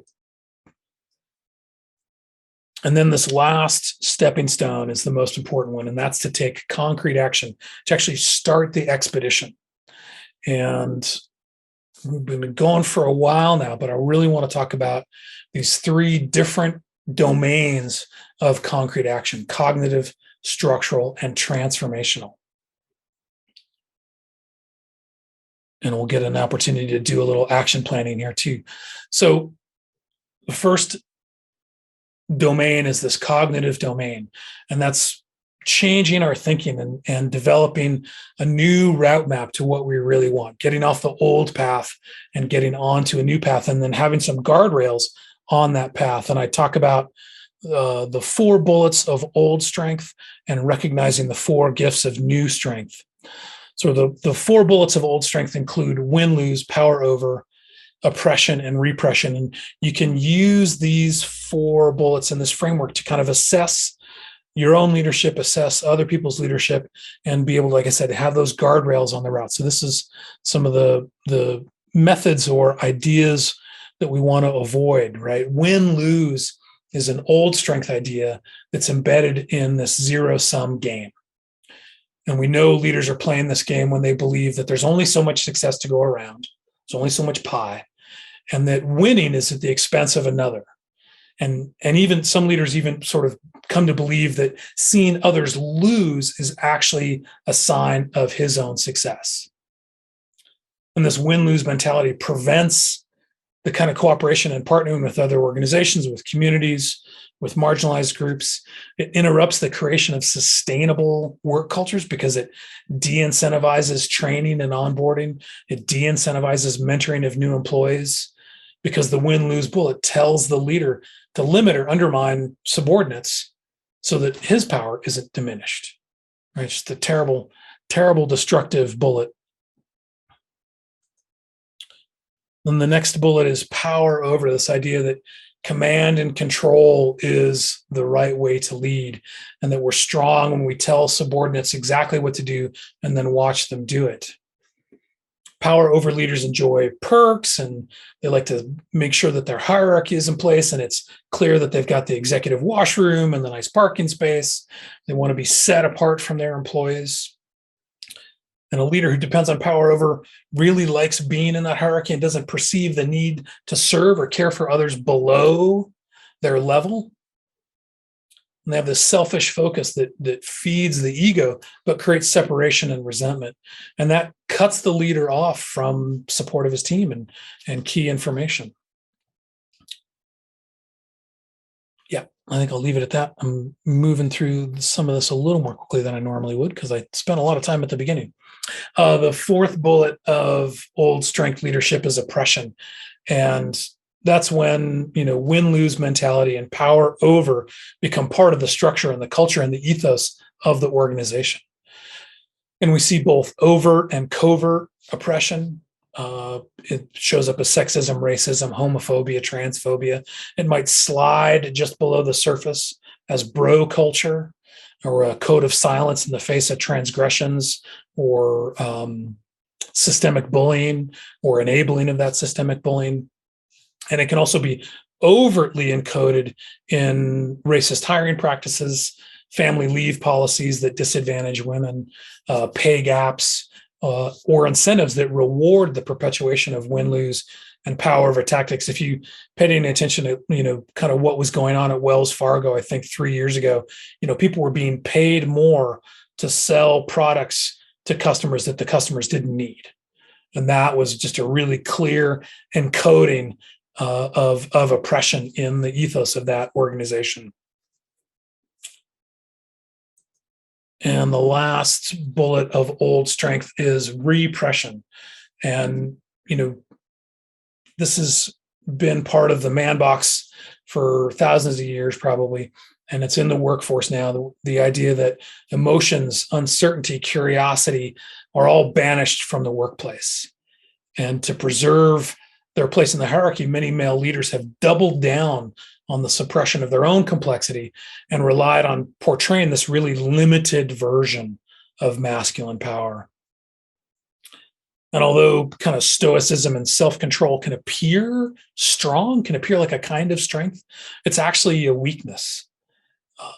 And then this last stepping stone is the most important one, and that's to take concrete action to actually start the expedition. And we've been going for a while now, but I really want to talk about these three different domains of concrete action: cognitive, structural, and transformational. And we'll get an opportunity to do a little action planning here too. So the first domain is this cognitive domain, and that's changing our thinking and developing a new route map to what we really want, getting off the old path and getting onto a new path, and then having some guardrails on that path. And I talk about the 4 bullets of old strength and recognizing the 4 gifts of new strength. So the 4 bullets of old strength include win, lose, power over, oppression, and repression. And you can use these 4 bullets in this framework to kind of assess your own leadership, assess other people's leadership, and be able to, like I said, have those guardrails on the route. So this is some of the methods or ideas that we want to avoid, right? Win, lose is an old strength idea that's embedded in this zero-sum game. And we know leaders are playing this game when they believe that there's only so much success to go around. There's only so much pie, and that winning is at the expense of another. And even some leaders even sort of come to believe that seeing others lose is actually a sign of his own success. And this win-lose mentality prevents the kind of cooperation and partnering with other organizations, with communities, with marginalized groups. It interrupts the creation of sustainable work cultures because it de-incentivizes training and onboarding. It de-incentivizes mentoring of new employees, because the win-lose bullet tells the leader to limit or undermine subordinates so that his power isn't diminished. Right? It's just a terrible, terrible, destructive bullet. Then the next bullet is power over, this idea that command and control is the right way to lead, and that we're strong when we tell subordinates exactly what to do and then watch them do it. Power over leaders enjoy perks, and they like to make sure that their hierarchy is in place and it's clear that they've got the executive washroom and the nice parking space. They want to be set apart from their employees. And a leader who depends on power over really likes being in that hierarchy and doesn't perceive the need to serve or care for others below their level. And they have this selfish focus that feeds the ego, but creates separation and resentment. And that cuts the leader off from support of his team and key information. Yeah, I think I'll leave it at that. I'm moving through some of this a little more quickly than I normally would because I spent a lot of time at the beginning. The 4th bullet of old strength leadership is oppression. And that's when, win-lose mentality and power over become part of the structure and the culture and the ethos of the organization. And we see both overt and covert oppression. It shows up as sexism, racism, homophobia, transphobia. It might slide just below the surface as bro culture, or a code of silence in the face of transgressions, or systemic bullying, or enabling of that systemic bullying. And it can also be overtly encoded in racist hiring practices, family leave policies that disadvantage women, pay gaps, or incentives that reward the perpetuation of win-lose and power over tactics. If you paid any attention to, kind of what was going on at Wells Fargo, I think 3 years ago, people were being paid more to sell products to customers that the customers didn't need. And that was just a really clear encoding of oppression in the ethos of that organization. And the last bullet of old strength is repression. And, this has been part of the Manbox for thousands of years, probably. And it's in the workforce now. The idea that emotions, uncertainty, curiosity are all banished from the workplace. And to preserve their place in the hierarchy, many male leaders have doubled down on the suppression of their own complexity and relied on portraying this really limited version of masculine power. And although kind of stoicism and self-control can appear strong, can appear like a kind of strength, it's actually a weakness.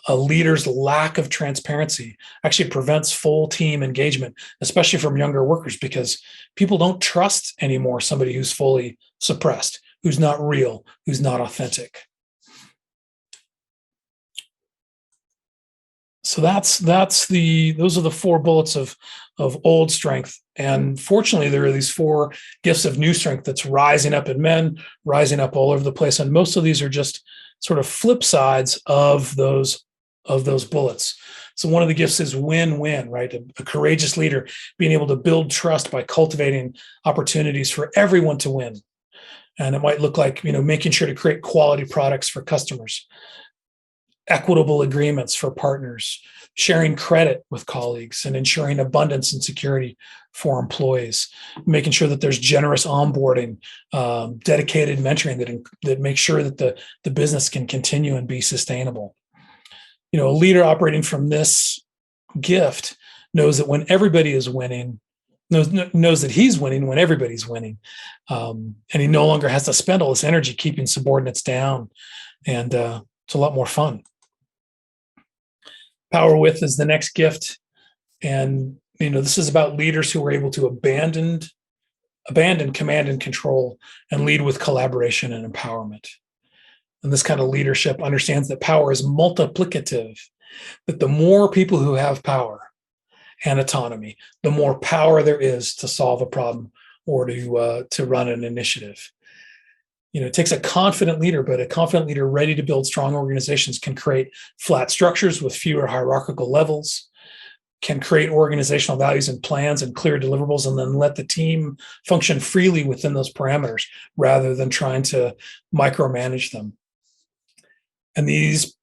A leader's lack of transparency actually prevents full team engagement, especially from younger workers, because people don't trust anymore somebody who's fully suppressed, who's not real, who's not authentic. So those are the 4 bullets of old strength. And fortunately, there are these 4 gifts of new strength that's rising up in men, rising up all over the place. And most of these are just sort of flip sides of those bullets. So one of the gifts is win-win, right? A courageous leader being able to build trust by cultivating opportunities for everyone to win. And it might look like, making sure to create quality products for customers, equitable agreements for partners, sharing credit with colleagues, and ensuring abundance and security for employees, making sure that there's generous onboarding, dedicated mentoring that makes sure that the business can continue and be sustainable. A leader operating from this gift knows that when everybody is winning, knows that he's winning when everybody's winning. And he no longer has to spend all this energy keeping subordinates down. And it's a lot more fun. Power with is the next gift. And, this is about leaders who are able to abandon command and control and lead with collaboration and empowerment. And this kind of leadership understands that power is multiplicative, that the more people who have power and autonomy, the more power there is to solve a problem or to run an initiative. It takes a confident leader, but a confident leader ready to build strong organizations can create flat structures with fewer hierarchical levels, can create organizational values and plans and clear deliverables, and then let the team function freely within those parameters rather than trying to micromanage them. And these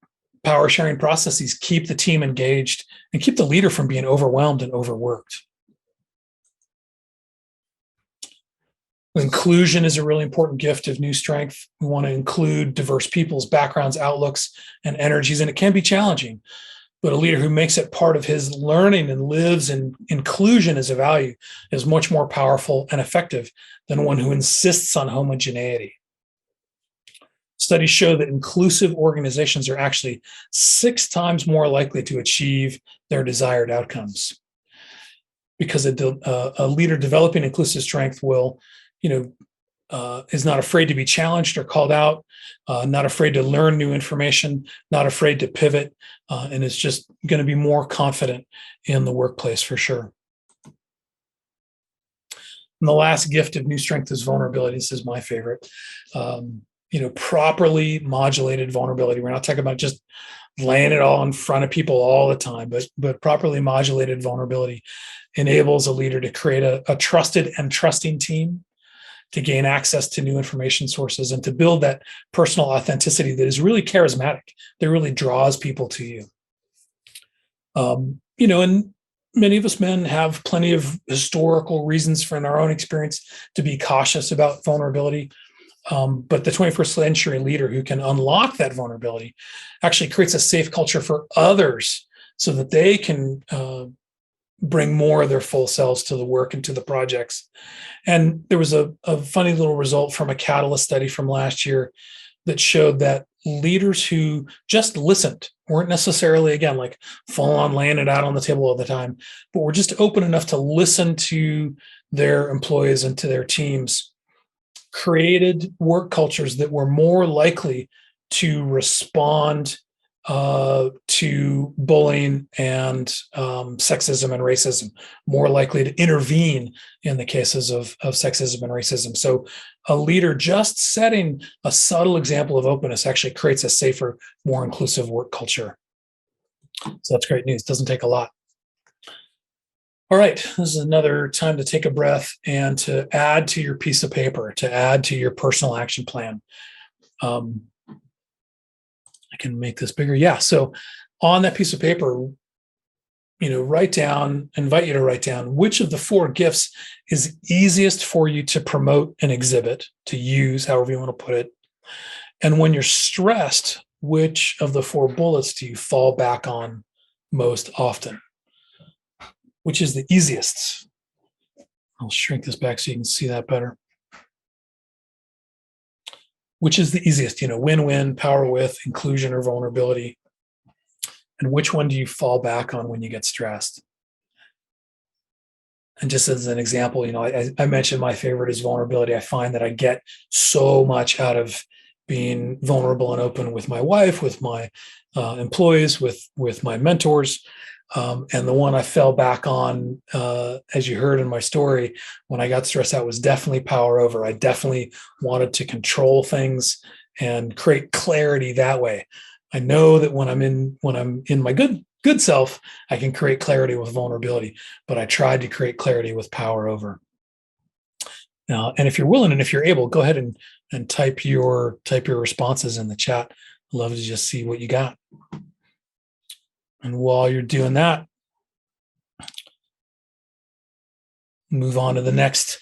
power sharing processes keep the team engaged and keep the leader from being overwhelmed and overworked. Inclusion is a really important gift of new strength. We want to include diverse people's backgrounds, outlooks, and energies, and it can be challenging. But a leader who makes it part of his learning and lives in inclusion as a value is much more powerful and effective than one who insists on homogeneity. Studies show that inclusive organizations are actually 6 times more likely to achieve their desired outcomes, because a leader developing inclusive strength will, is not afraid to be challenged or called out, not afraid to learn new information, not afraid to pivot, and is just going to be more confident in the workplace for sure. And the last gift of new strength is vulnerability. This is my favorite. Properly modulated vulnerability. We're not talking about just laying it all in front of people all the time, but properly modulated vulnerability enables a leader to create a trusted and trusting team, to gain access to new information sources, and to build that personal authenticity that is really charismatic, that really draws people to you. And many of us men have plenty of historical reasons in our own experience to be cautious about vulnerability. But the 21st century leader who can unlock that vulnerability actually creates a safe culture for others so that they can bring more of their full selves to the work and to the projects. And there was a funny little result from a Catalyst study from last year that showed that leaders who just listened, weren't necessarily, again, like full on laying it out on the table all the time, but were just open enough to listen to their employees and to their teams, created work cultures that were more likely to respond to bullying and sexism and racism, more likely to intervene in the cases of sexism and racism. So a leader just setting a subtle example of openness actually creates a safer, more inclusive work culture. So that's great news. Doesn't take a lot. All right, this is another time to take a breath and to add to your piece of paper, to add to your personal action plan. I can make this bigger. Yeah, so on that piece of paper, invite you to write down which of the 4 gifts is easiest for you to promote and exhibit, to use, however you want to put it. And when you're stressed, which of the 4 bullets do you fall back on most often? Which is the easiest? I'll shrink this back so you can see that better. Which is the easiest? Win-win, power with, inclusion, or vulnerability. And which one do you fall back on when you get stressed? And just as an example, I mentioned my favorite is vulnerability. I find that I get so much out of being vulnerable and open with my wife, with my employees, with my mentors. And the one I fell back on, as you heard in my story, when I got stressed out, was definitely power over. I definitely wanted to control things and create clarity that way. I know that when I'm in my good self, I can create clarity with vulnerability, but I tried to create clarity with power over. And if you're willing and if you're able, go ahead and type your responses in the chat. I'd love to just see what you got. And while you're doing that, move on to the next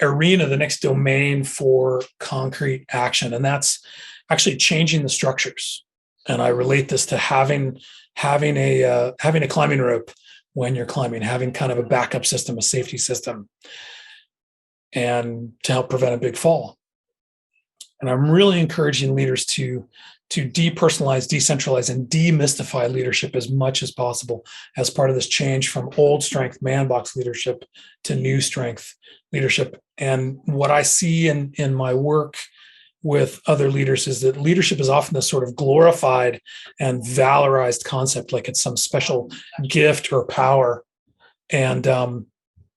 arena, the next domain for concrete action, and that's actually changing the structures. And I relate this to having a climbing rope when you're climbing, having kind of a backup system, a safety system, and to help prevent a big fall. And I'm really encouraging leaders to depersonalize, decentralize, and demystify leadership as much as possible as part of this change from old strength Manbox leadership to new strength leadership. And what I see in my work with other leaders is that leadership is often this sort of glorified and valorized concept, like it's some special gift or power. And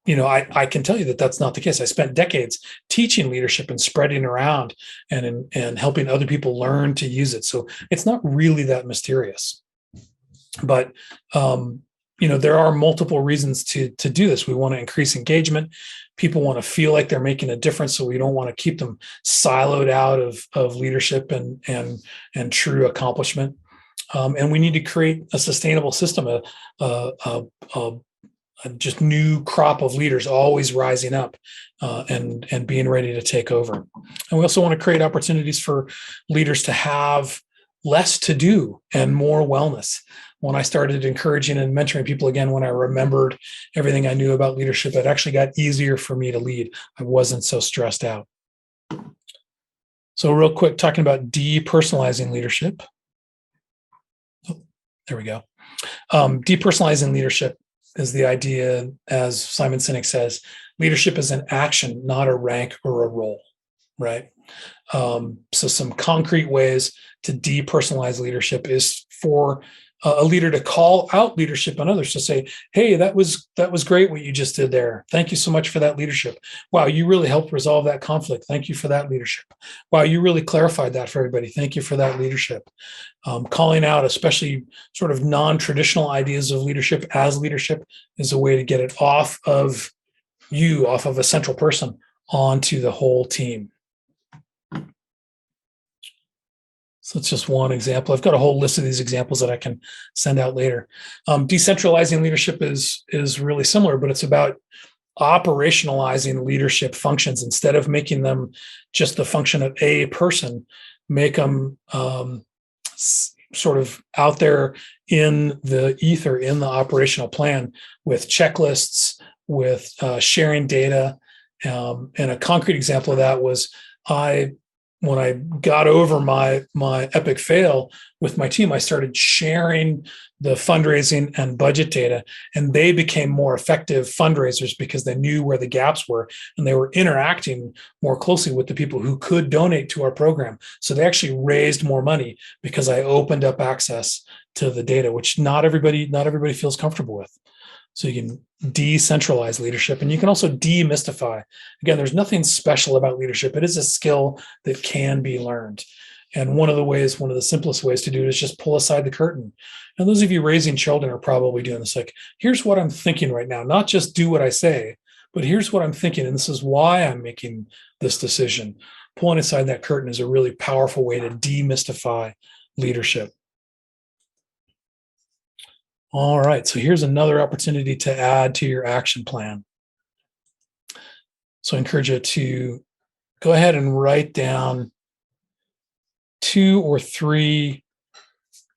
I can tell you that that's not the case. I spent decades teaching leadership and spreading around and helping other people learn to use it. So it's not really that mysterious. But there are multiple reasons to do this. We want to increase engagement. People want to feel like they're making a difference, so we don't want to keep them siloed out of leadership and true accomplishment. And we need to create a sustainable system, a just new crop of leaders always rising up and being ready to take over. And we also want to create opportunities for leaders to have less to do and more wellness. When I started encouraging and mentoring people again, when I remembered everything I knew about leadership, it actually got easier for me to lead. I wasn't so stressed out. So real quick, talking about depersonalizing leadership. Oh, there we go. Depersonalizing leadership is the idea, as Simon Sinek says, leadership is an action, not a rank or a role, right? So some concrete ways to depersonalize leadership is for a leader to call out leadership on others, to say, hey, that was great what you just did there. Thank you so much for that leadership. Wow, you really helped resolve that conflict. Thank you for that leadership. Wow, you really clarified that for everybody. Thank you for that leadership. Calling out, especially sort of non-traditional ideas of leadership as leadership, is a way to get it off of you, off of a central person, onto the whole team. So it's just one example. I've got a whole list of these examples that I can send out later. Decentralizing leadership is really similar, but it's about operationalizing leadership functions. Instead of making them just the function of a person, make them sort of out there in the ether, in the operational plan, with checklists, with sharing data. And a concrete example of that was when I got over my epic fail with my team, I started sharing the fundraising and budget data, and they became more effective fundraisers because they knew where the gaps were, and they were interacting more closely with the people who could donate to our program. So they actually raised more money because I opened up access to the data, which not everybody feels comfortable with. So you can decentralize leadership, and you can also demystify. Again, there's nothing special about leadership. It is a skill that can be learned. And one of the simplest ways to do it is just pull aside the curtain. And those of you raising children are probably doing this. Like, here's what I'm thinking right now, not just do what I say, but here's what I'm thinking. And this is why I'm making this decision. Pulling aside that curtain is a really powerful way to demystify leadership. All right, so here's another opportunity to add to your action plan. So I encourage you to go ahead and write down 2 or 3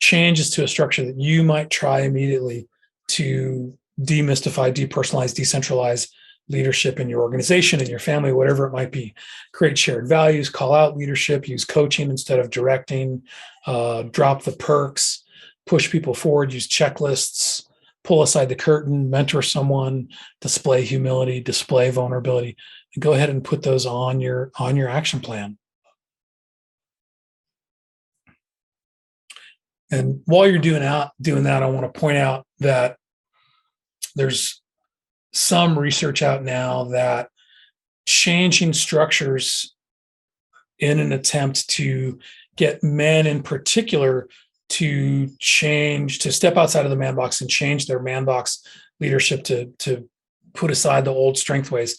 changes to a structure that you might try immediately to demystify, depersonalize, decentralize leadership in your organization, in your family, whatever it might be. Create shared values, call out leadership, use coaching instead of directing, drop the perks, push people forward, use checklists, pull aside the curtain, mentor someone, display humility, display vulnerability, and go ahead and put those on your action plan. And while you're doing that, I want to point out that there's some research out now that changing structures in an attempt to get men in particular to step outside of the man box and change their man box leadership to put aside the old strength ways,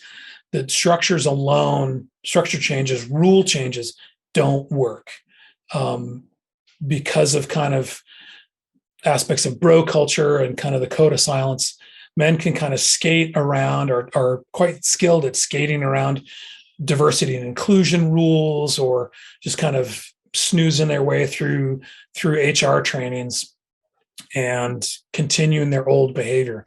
that structures alone, structure changes, rule changes don't work because of kind of aspects of bro culture and kind of the code of silence. Men can kind of skate around or are quite skilled at skating around diversity and inclusion rules, or just kind of snoozing their way through HR trainings and continuing their old behavior.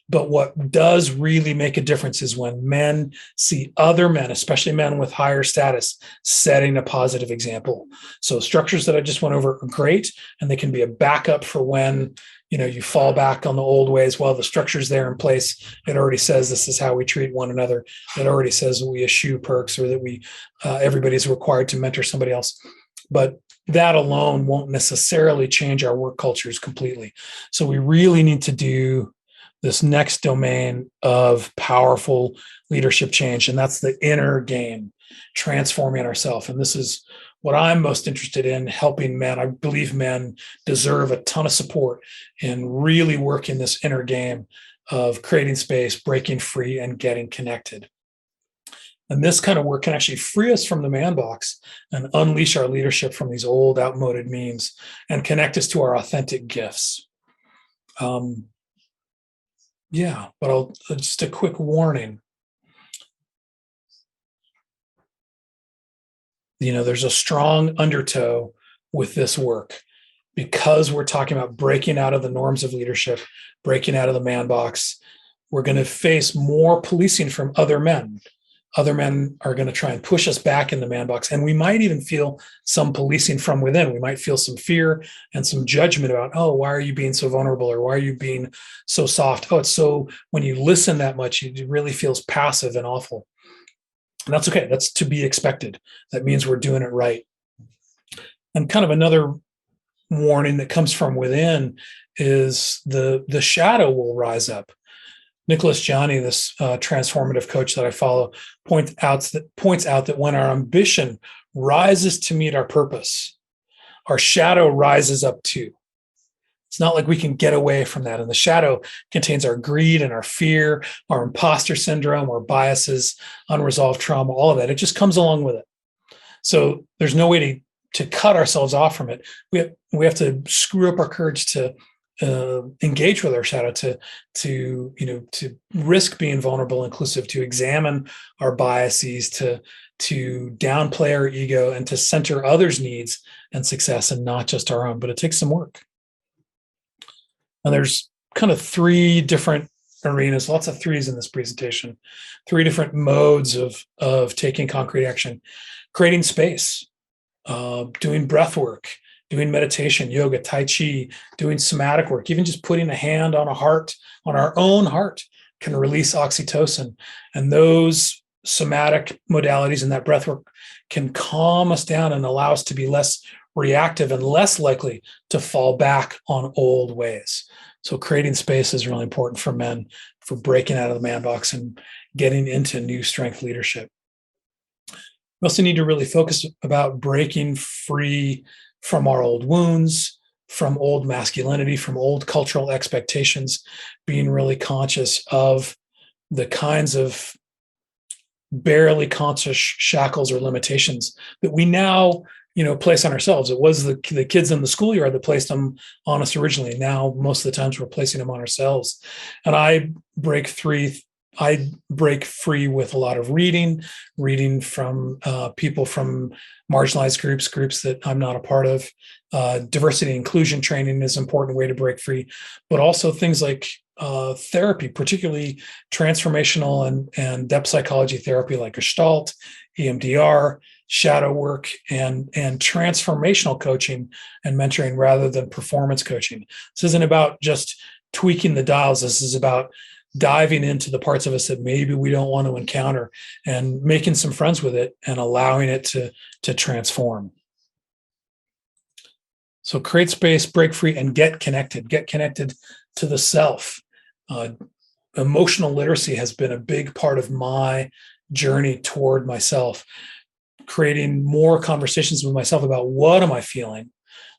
But what does really make a difference is when men see other men, especially men with higher status, setting a positive example. So structures that I just went over are great, and they can be a backup for when you fall back on the old ways. Well, the structure's there in place. It already says this is how we treat one another. It already says that we eschew perks, or that we everybody's required to mentor somebody else. But that alone won't necessarily change our work cultures completely. So we really need to do this next domain of powerful leadership change, and that's the inner game, transforming ourselves. And this is what I'm most interested in, helping men. I believe men deserve a ton of support in really working this inner game of creating space, breaking free, and getting connected. And this kind of work can actually free us from the man box and unleash our leadership from these old, outmoded memes and connect us to our authentic gifts. But just a quick warning. There's a strong undertow with this work because we're talking about breaking out of the norms of leadership, breaking out of the man box. We're going to face more policing from other men. Other men are going to try and push us back in the man box. And we might even feel some policing from within. We might feel some fear and some judgment about, oh, why are you being so vulnerable? Or why are you being so soft? Oh, it's so, when you listen that much, it really feels passive and awful. And that's okay. That's to be expected. That means we're doing it right. And kind of another warning that comes from within is the shadow will rise up. Nicholas Johnny, this transformative coach that I follow, points out that when our ambition rises to meet our purpose, our shadow rises up too. It's not like we can get away from that. And the shadow contains our greed and our fear, our imposter syndrome, our biases, unresolved trauma, all of that. It just comes along with it. So there's no way to cut ourselves off from it. We have to screw up our courage to engage with our shadow, to risk being vulnerable, inclusive, to examine our biases, to downplay our ego, and to center others' needs and success and not just our own. But it takes some work. And there's kind of three different arenas, lots of threes in this presentation, three different modes of taking concrete action: creating space, doing breath work, doing meditation, yoga, tai chi, doing somatic work, even just putting a hand on our own heart can release oxytocin. And those somatic modalities and that breath work can calm us down and allow us to be less reactive and less likely to fall back on old ways. So creating space is really important for men, for breaking out of the man box and getting into new strength leadership. We also need to really focus about breaking free from our old wounds, from old masculinity, from old cultural expectations, being really conscious of the kinds of barely conscious shackles or limitations that we now place on ourselves. It was the kids in the schoolyard that placed them on us originally. Now, most of the times we're placing them on ourselves. And I break free with a lot of reading from people from marginalized groups that I'm not a part of. Diversity and inclusion training is an important way to break free, but also things like therapy, particularly transformational and depth psychology therapy like Gestalt, EMDR, shadow work, and transformational coaching and mentoring rather than performance coaching. This isn't about just tweaking the dials. This is about diving into the parts of us that maybe we don't want to encounter and making some friends with it and allowing it to transform. So create space, break free, and get connected. Get connected to the self. Emotional literacy has been a big part of my journey toward myself, creating more conversations with myself about what am I feeling?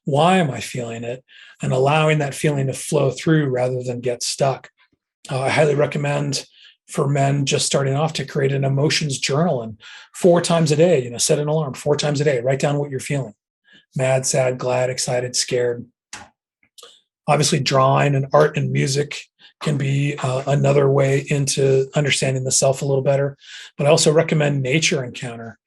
Why am I feeling it? And allowing that feeling to flow through rather than get stuck. I highly recommend for men just starting off to create an emotions journal, and 4 times a day, set an alarm 4 times a day, write down what you're feeling. Mad, sad, glad, excited, scared. Obviously, drawing and art and music can be another way into understanding the self a little better. But I also recommend nature encounter.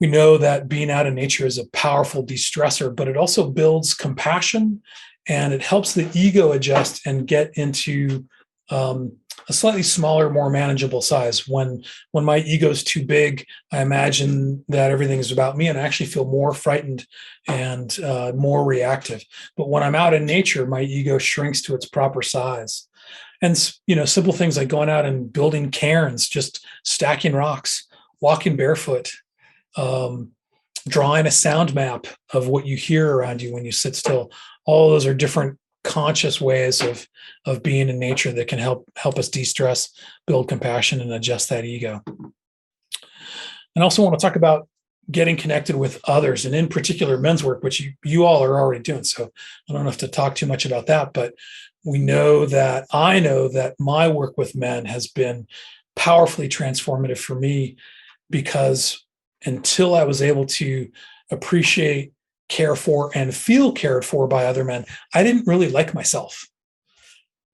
We know that being out in nature is a powerful de-stressor, but it also builds compassion, and it helps the ego adjust and get into a slightly smaller, more manageable size. When my ego is too big, I imagine that everything is about me, and I actually feel more frightened and more reactive. But when I'm out in nature, my ego shrinks to its proper size. And simple things like going out and building cairns, just stacking rocks, walking barefoot, drawing a sound map of what you hear around you when you sit still. All those are different conscious ways of being in nature that can help us de-stress, build compassion, and adjust that ego. And also want to talk about getting connected with others, and in particular men's work, which you all are already doing. So I don't have to talk too much about that, but I know that my work with men has been powerfully transformative for me, because until I was able to appreciate, care for, and feel cared for by other men, I didn't really like myself.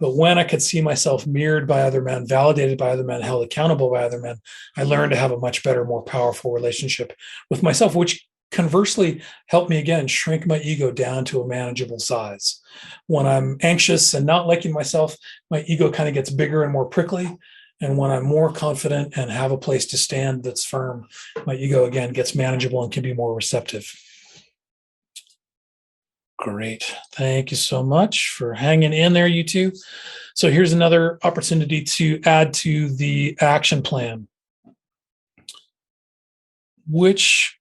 But when I could see myself mirrored by other men, validated by other men, held accountable by other men, I learned to have a much better, more powerful relationship with myself, which conversely helped me again shrink my ego down to a manageable size. When I'm anxious and not liking myself, my ego kind of gets bigger and more prickly. And when I'm more confident and have a place to stand that's firm, my ego again gets manageable and can be more receptive. Great. Thank you so much for hanging in there, you two. So here's another opportunity to add to the action plan. Which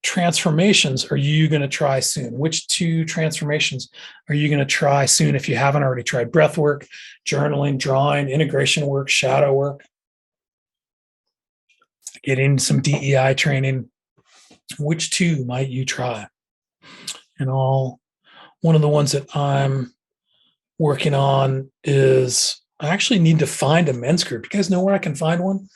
transformations are you going to try soon? Which 2 transformations are you going to try soon if you haven't already tried? Breath work, journaling, drawing, integration work, shadow work, getting some DEI training. Which 2 might you try? And one of the ones that I'm working on is I actually need to find a men's group. You guys know where I can find one?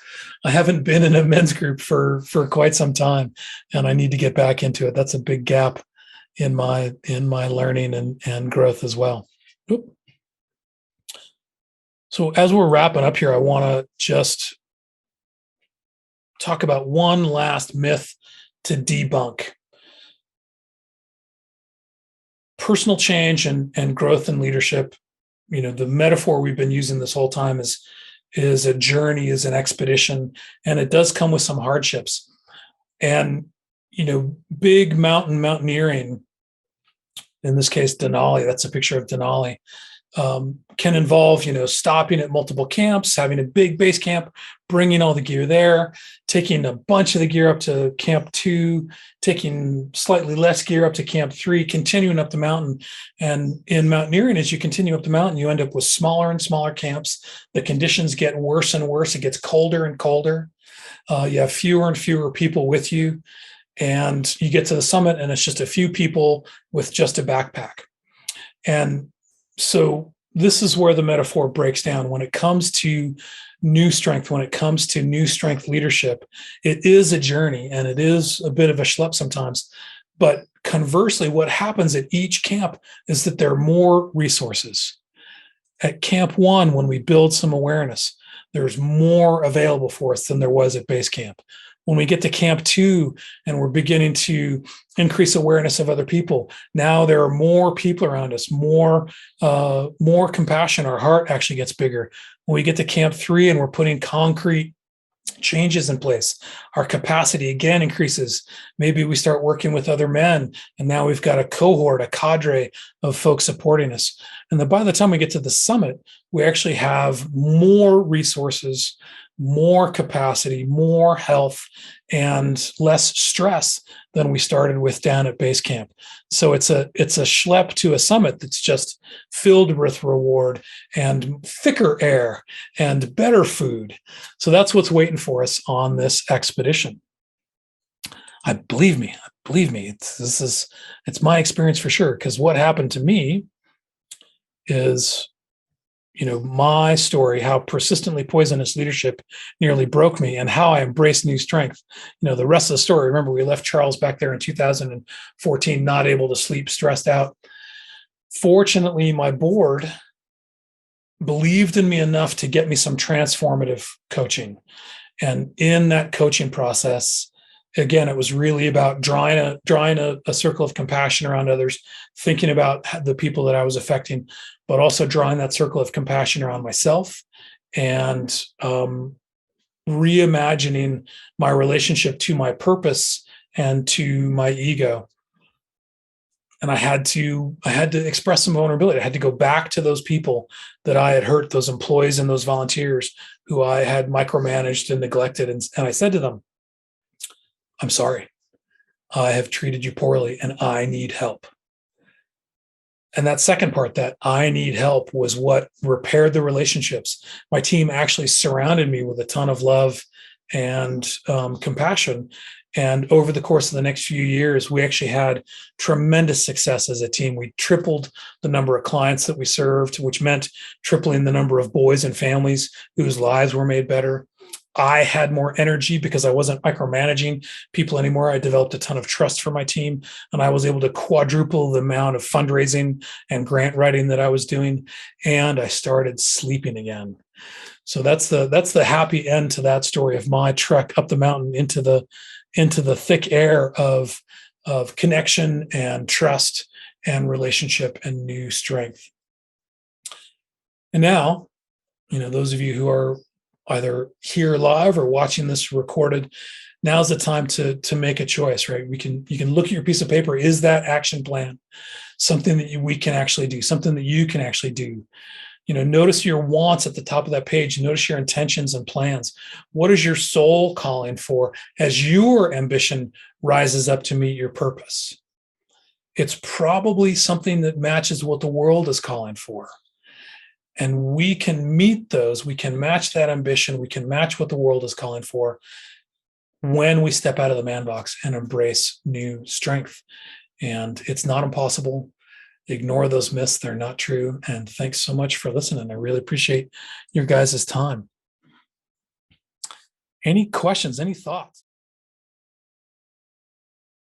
I haven't been in a men's group for quite some time, and I need to get back into it. That's a big gap in my learning and growth as well. Oop. So as we're wrapping up here, I want to just talk about one last myth to debunk. Personal change and growth and leadership, the metaphor we've been using this whole time is a journey, is an expedition, and it does come with some hardships. And, big mountaineering, in this case, Denali, that's a picture of Denali, can involve, stopping at multiple camps, having a big base camp, bringing all the gear there, taking a bunch of the gear up to camp 2, taking slightly less gear up to camp 3, continuing up the mountain. And in mountaineering, as you continue up the mountain, you end up with smaller and smaller camps. The conditions get worse and worse. It gets colder and colder. You have fewer and fewer people with you. And you get to the summit, and it's just a few people with just a backpack. And so this is where the metaphor breaks down. When it comes to new strength, when it comes to new strength leadership, it is a journey, and it is a bit of a schlep sometimes. But conversely, what happens at each camp is that there are more resources. At camp 1, when we build some awareness, there's more available for us than there was at base camp. When we get to camp 2 and we're beginning to increase awareness of other people, now there are more people around us, more compassion. Our heart actually gets bigger. When we get to camp 3 and we're putting concrete changes in place, our capacity again increases. Maybe we start working with other men, and now we've got a cohort, a cadre of folks supporting us. And then by the time we get to the summit, we actually have more resources, more capacity, more health, and less stress than we started with down at base camp. So it's a schlep to a summit that's just filled with reward and thicker air and better food. So that's what's waiting for us on this expedition. Believe me, it's my experience for sure. Because what happened to me is, my story, how persistently poisonous leadership nearly broke me, and how I embraced new strength. The rest of the story. Remember, we left Charles back there in 2014, not able to sleep, stressed out. Fortunately, my board believed in me enough to get me some transformative coaching. And in that coaching process, again, it was really about drawing a circle of compassion around others, thinking about the people that I was affecting, but also drawing that circle of compassion around myself, and reimagining my relationship to my purpose and to my ego. And I had to express some vulnerability. I had to go back to those people that I had hurt, those employees and those volunteers who I had micromanaged and neglected. And I said to them, I'm sorry. I have treated you poorly and I need help. And that second part, that I need help, was what repaired the relationships. My team actually surrounded me with a ton of love and compassion. And over the course of the next few years, we actually had tremendous success as a team. We tripled the number of clients that we served, which meant tripling the number of boys and families whose lives were made better. I had more energy because I wasn't micromanaging people anymore. I developed a ton of trust for my team, and I was able to quadruple the amount of fundraising and grant writing that I was doing. And I started sleeping again. So that's the happy end to that story of my trek up the mountain into the thick air of connection and trust and relationship and new strength. And now, those of you who are either here live or watching this recorded, now's the time to make a choice, right? You can look at your piece of paper. Is that action plan something that we can actually do, something that you can actually do? Notice your wants at the top of that page. Notice your intentions and plans. What is your soul calling for as your ambition rises up to meet your purpose? It's probably something that matches what the world is calling for. And we can meet those. We can match that ambition. We can match what the world is calling for when we step out of the man box and embrace new strength. And it's not impossible. Ignore those myths. They're not true. And thanks so much for listening. I really appreciate your guys' time. Any questions, any thoughts?